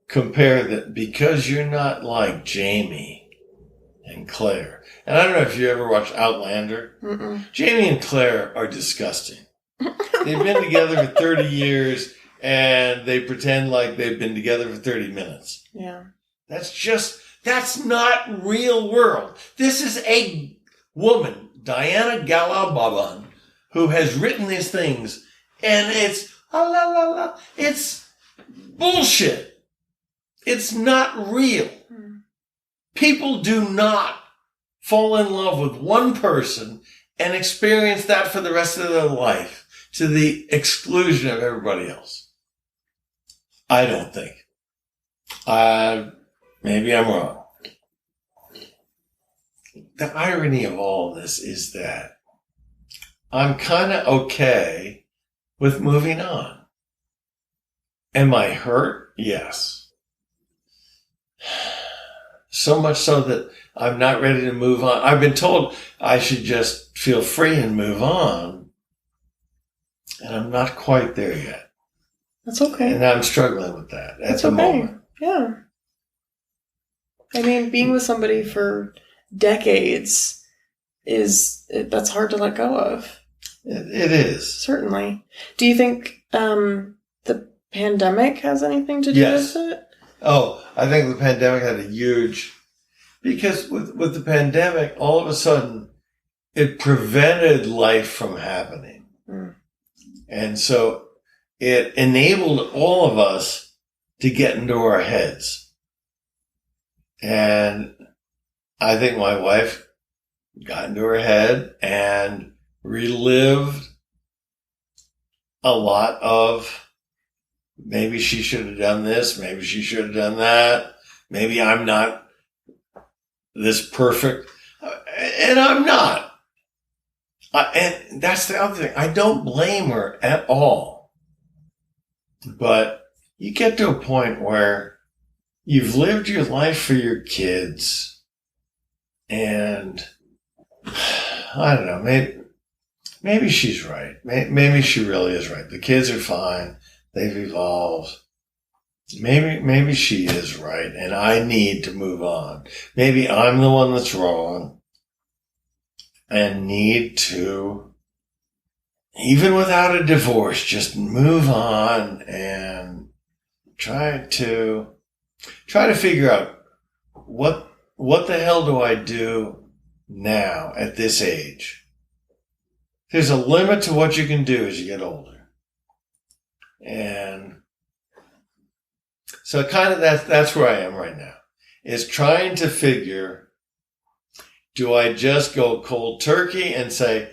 compare that because you're not like Jamie and Claire. And I don't know if you ever watched Outlander. Mm-mm. Jamie and Claire are disgusting. They've been together for 30 years and they pretend like they've been together for 30 minutes. Yeah. That's not real world. This is a woman, Diana Galababan, who has written these things, and it's it's bullshit. It's not real. People do not fall in love with one person and experience that for the rest of their life to the exclusion of everybody else. I don't think. Maybe I'm wrong. The irony of all this is that I'm kind of okay with moving on. Am I hurt? Yes. So much so that I'm not ready to move on. I've been told I should just feel free and move on. And I'm not quite there yet. That's okay. And I'm struggling with that at the moment. Yeah. I mean, being with somebody for decades that's hard to let go of. It is. Certainly. Do you think the pandemic has anything to do with it? Oh, I think the pandemic had a huge... Because with the pandemic, all of a sudden, it prevented life from happening. Mm. And so it enabled all of us to get into our heads. And I think my wife got into her head and relived a lot of maybe she should have done this, maybe she should have done that, maybe I'm not this perfect, and I'm not. And that's the other thing. I don't blame her at all. But you get to a point where you've lived your life for your kids, and I don't know, maybe she's right. Maybe she really is right. The kids are fine. They've evolved. Maybe she is right, and I need to move on. Maybe I'm the one that's wrong and need to, even without a divorce, just move on and try to figure out what the hell do I do now at this age. There's a limit to what you can do as you get older. And so kind of that's where I am right now, is trying to figure, do I just go cold turkey and say,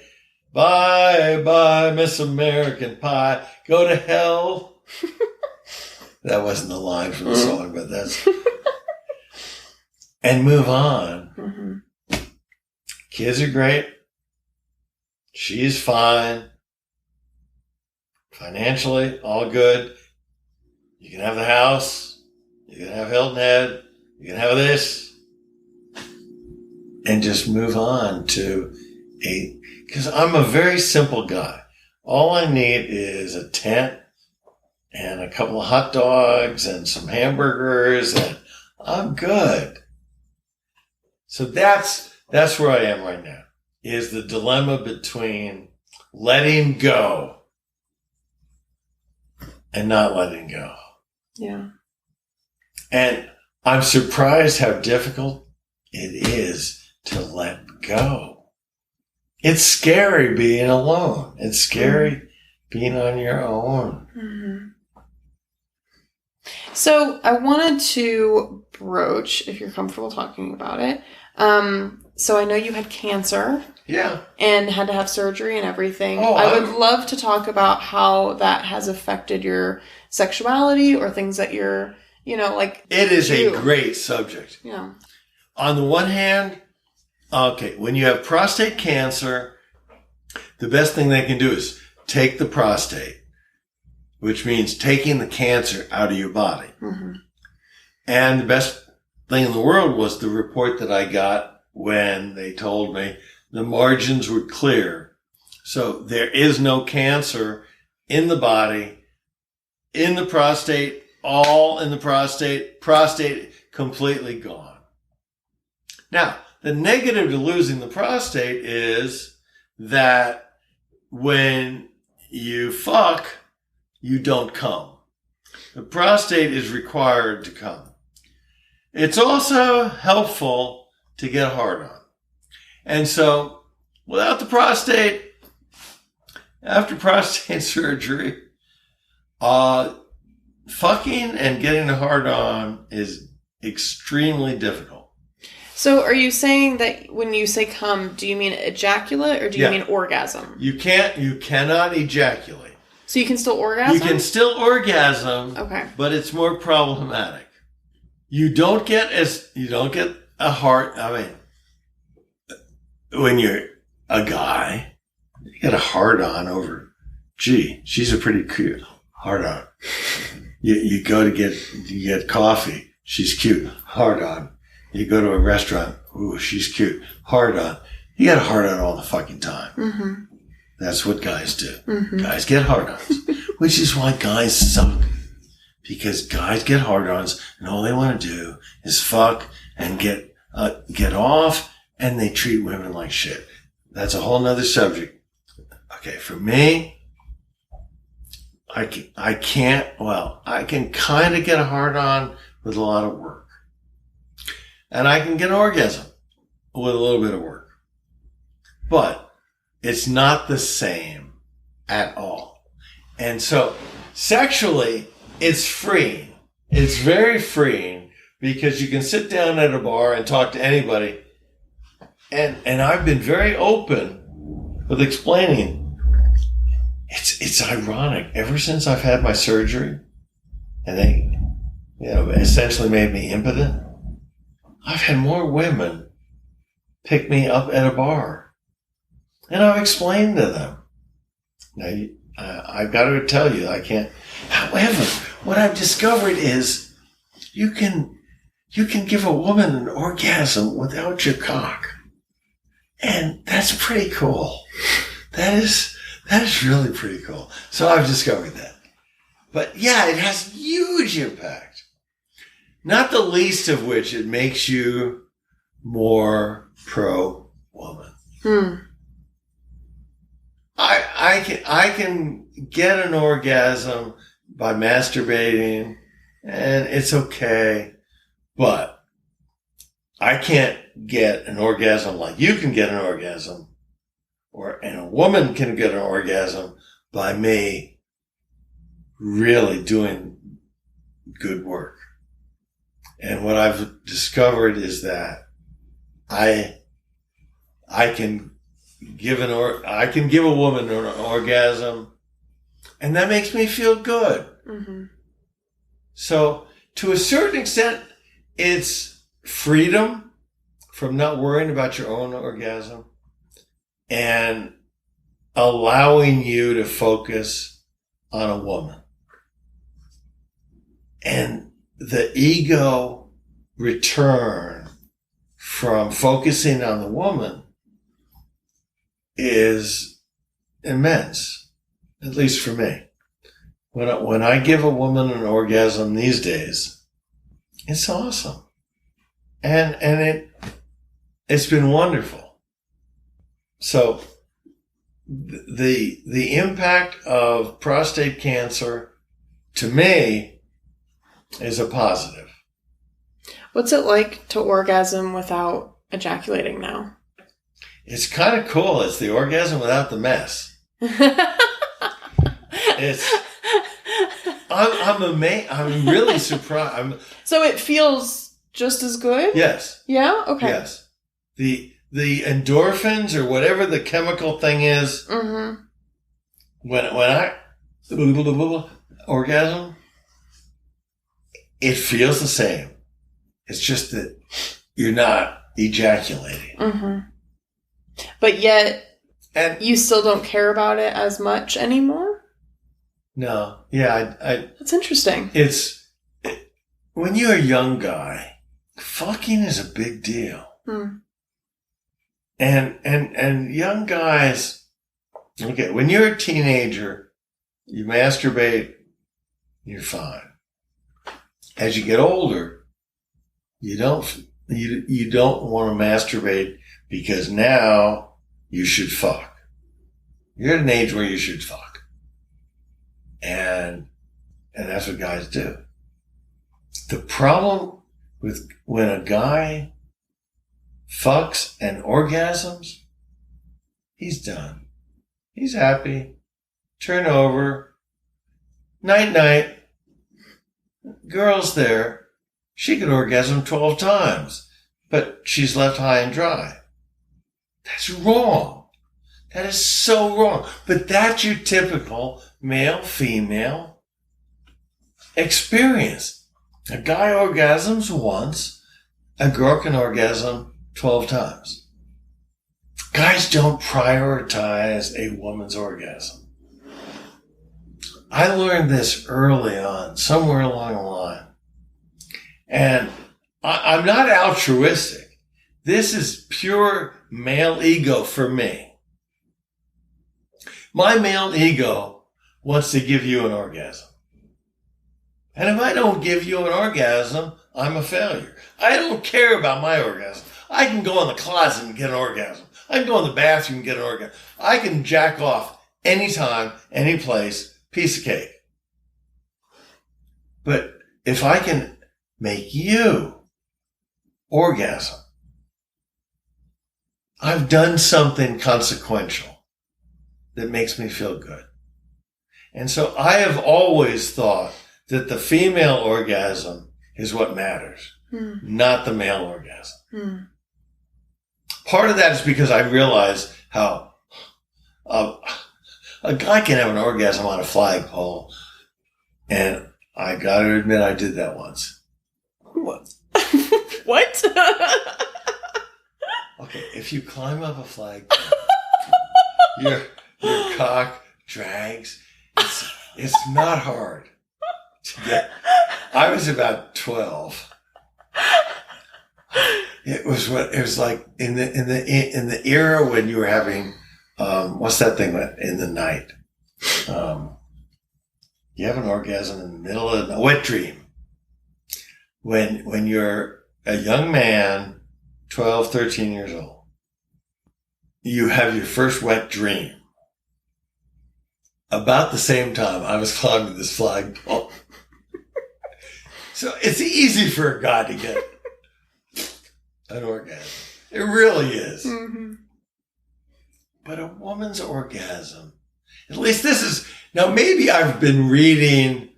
bye, bye, Miss American Pie, go to hell? That wasn't the line from the song, but that's... and move on. Kids are great. She's fine. Financially, all good. You can have the house. You can have Hilton Head. You can have this. And just move on to because I'm a very simple guy. All I need is a tent and a couple of hot dogs and some hamburgers, and I'm good. So that's where I am right now, is the dilemma between letting go and not letting go. Yeah. And I'm surprised how difficult it is to let go. It's scary being alone. It's scary being on your own. Mm-hmm. So I wanted to broach, if you're comfortable talking about it. So I know you had cancer. Yeah. And had to have surgery and everything. Oh, I would love to talk about how that has affected your sexuality or things that you're, like... It is a great subject. Yeah. On the one hand, okay, when you have prostate cancer, the best thing they can do is take the prostate, which means taking the cancer out of your body. Mm-hmm. And the best thing in the world was the report that I got when they told me the margins were clear. So there is no cancer in the body, in the prostate, all in the prostate completely gone. Now, the negative to losing the prostate is that when you fuck, you don't come. The prostate is required to come. It's also helpful to get hard on. And so, without the prostate, after prostate surgery, fucking and getting a hard on is extremely difficult. So are you saying that when you say come, do you mean ejaculate or do you mean orgasm? You cannot ejaculate. So you can still orgasm? You can still orgasm, okay, but it's more problematic. You don't get a hard, when you're a guy, you get a hard on over, gee, she's a pretty cute hard on. You go to get coffee, she's cute, hard on. You go to a restaurant, ooh, she's cute, hard on. You get a hard on all the fucking time. Mm-hmm. That's what guys do. Mm-hmm. Guys get hard ons, which is why guys suck. Because guys get hard ons and all they want to do is fuck and get off, and they treat women like shit. That's a whole nother subject. Okay, for me, I can kind of get a hard on with a lot of work. And I can get an orgasm with a little bit of work. But it's not the same at all. And so sexually, it's freeing. It's very freeing because you can sit down at a bar and talk to anybody. And I've been very open with explaining. It's ironic. Ever since I've had my surgery and they, essentially made me impotent, I've had more women pick me up at a bar. And I've explained to them. Now, I've got to tell you, I can't. However, what I've discovered is you can give a woman an orgasm without your cock. And that's pretty cool. That is really pretty cool. So I've discovered that. But yeah, it has huge impact. Not the least of which it makes you more pro-woman. I can get an orgasm by masturbating, and it's okay, but I can't get an orgasm like you can get an orgasm, and a woman can get an orgasm by me really doing good work. And what I've discovered is that I can give a woman an orgasm, and that makes me feel good. Mm-hmm. So to a certain extent, it's freedom from not worrying about your own orgasm and allowing you to focus on a woman. And the ego return from focusing on the woman is immense, at least for me. When I give a woman an orgasm these days, it's awesome. And it's been wonderful. So the impact of prostate cancer to me is a positive. What's it like to orgasm without ejaculating now? It's kind of cool. It's the orgasm without the mess. I'm amazed. I'm really surprised. So it feels just as good? Yes. Yeah? Okay. Yes. The endorphins or whatever the chemical thing is, mm-hmm. when I orgasm, it feels the same. It's just that you're not ejaculating. Mm-hmm. But yet, you still don't care about it as much anymore? No. Yeah, that's interesting. When you're a young guy, fucking is a big deal. Hmm. And young guys, okay, when you're a teenager, you masturbate, you're fine. As you get older, you don't want to masturbate because now you should fuck. You're at an age where you should fuck. And that's what guys do. The problem with when a guy fucks and orgasms, he's done. He's happy. Turn over. Night night. Girl's there. She could orgasm 12 times, but she's left high and dry. That's wrong. That is so wrong. But that's your typical male-female experience. A guy orgasms once, a girl can orgasm 12 times. Guys don't prioritize a woman's orgasm. I learned this early on, somewhere along the line. And I'm not altruistic. This is pure male ego for me. My male ego wants to give you an orgasm. And if I don't give you an orgasm, I'm a failure. I don't care about my orgasm. I can go in the closet and get an orgasm. I can go in the bathroom and get an orgasm. I can jack off anytime, any place. Piece of cake. But if I can make you orgasm, I've done something consequential that makes me feel good. And so I have always thought that the female orgasm is what matters, not the male orgasm. Part of that is because I realize how a guy can have an orgasm on a flagpole, and I gotta admit I did that once. What? What? Okay, if you climb up a flagpole, your cock drags. It's not hard to get. I was about 12. It was like in the era when you were having. What's that thing in the night? You have an orgasm in the middle of a wet dream. When you're a young man, 12, 13 years old, you have your first wet dream. About the same time, I was climbing this flagpole. So it's easy for a guy to get an orgasm. It really is. Mm-hmm. But a woman's orgasm, at least this is, now maybe I've been reading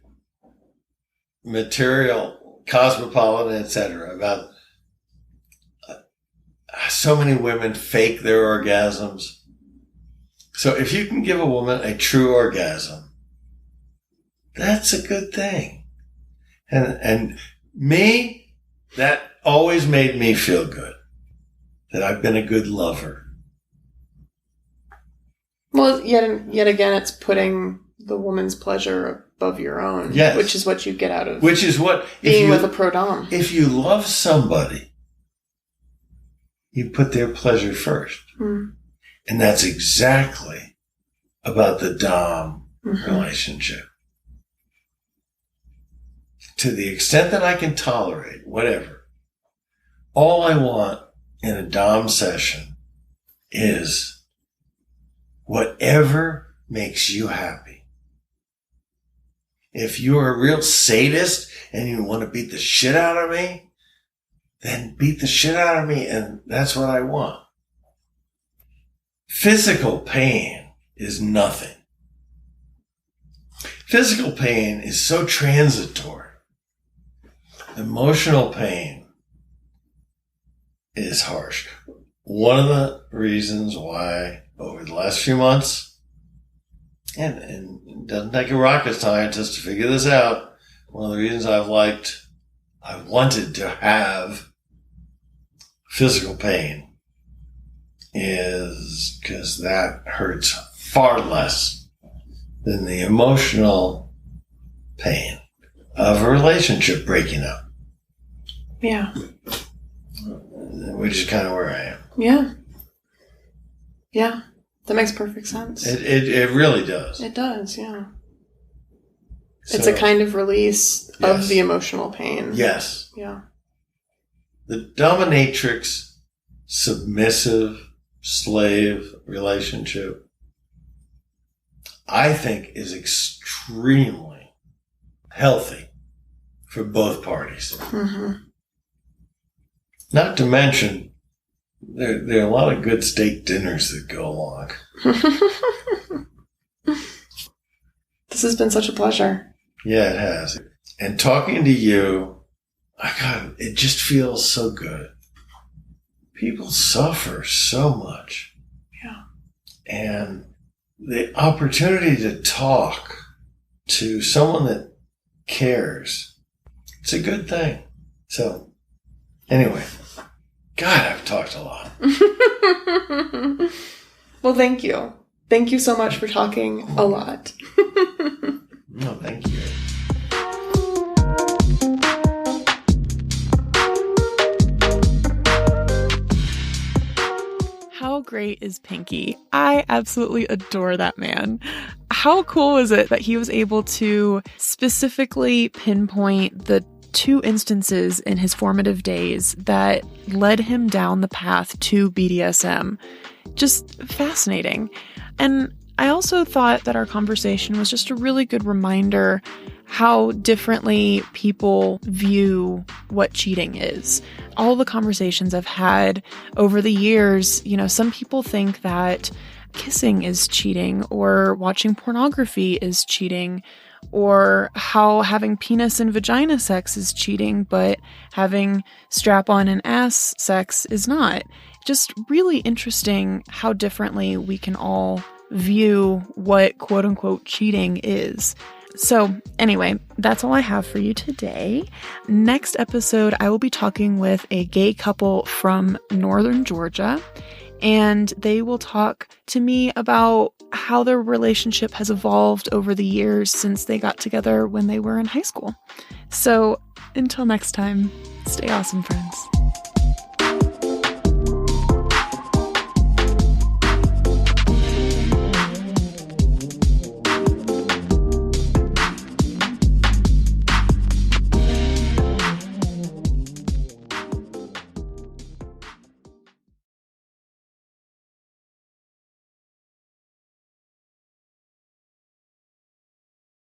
material, Cosmopolitan, etc., about so many women fake their orgasms. So if you can give a woman a true orgasm, that's a good thing. And me, that always made me feel good, that I've been a good lover. Well, yet again, it's putting the woman's pleasure above your own, yes. Which is what you get out of being with a pro-dom. If you love somebody, you put their pleasure first. Mm. And that's exactly about the dom relationship. To the extent that I can tolerate whatever, all I want in a dom session is whatever makes you happy. If you're a real sadist and you want to beat the shit out of me, then beat the shit out of me, and that's what I want. Physical pain is nothing. Physical pain is so transitory. Emotional pain is harsh. One of the reasons why over the last few months, and it doesn't take a rocket scientist to figure this out, one of the reasons I wanted to have physical pain is because that hurts far less than the emotional pain of a relationship breaking up. Yeah. Which is kind of where I am. Yeah. Yeah. That makes perfect sense. It really does. It does, yeah. So, it's a kind of release yes. of the emotional pain. Yes. Yeah. The dominatrix, submissive, slave relationship, I think, is extremely healthy for both parties. Mm-hmm. Not to mention, there are a lot of good steak dinners that go along. This has been such a pleasure. Yeah, it has. And talking to you, it just feels so good. People suffer so much. Yeah. And the opportunity to talk to someone that cares, it's a good thing. So, anyway, God, I've talked a lot. Well, thank you. Thank you so much for talking a lot. No, thank you. How great is Pinky? I absolutely adore that man. How cool is it that he was able to specifically pinpoint the 2 instances in his formative days that led him down the path to BDSM? Just fascinating. And I also thought that our conversation was just a really good reminder how differently people view what cheating is. All the conversations I've had over the years, some people think that kissing is cheating, or watching pornography is cheating, or how having penis and vagina sex is cheating, but having strap-on and ass sex is not. Just really interesting how differently we can all view what quote-unquote cheating is. So anyway, that's all I have for you today. Next episode, I will be talking with a gay couple from northern Georgia, and they will talk to me about how their relationship has evolved over the years since they got together when they were in high school. So until next time, stay awesome, friends.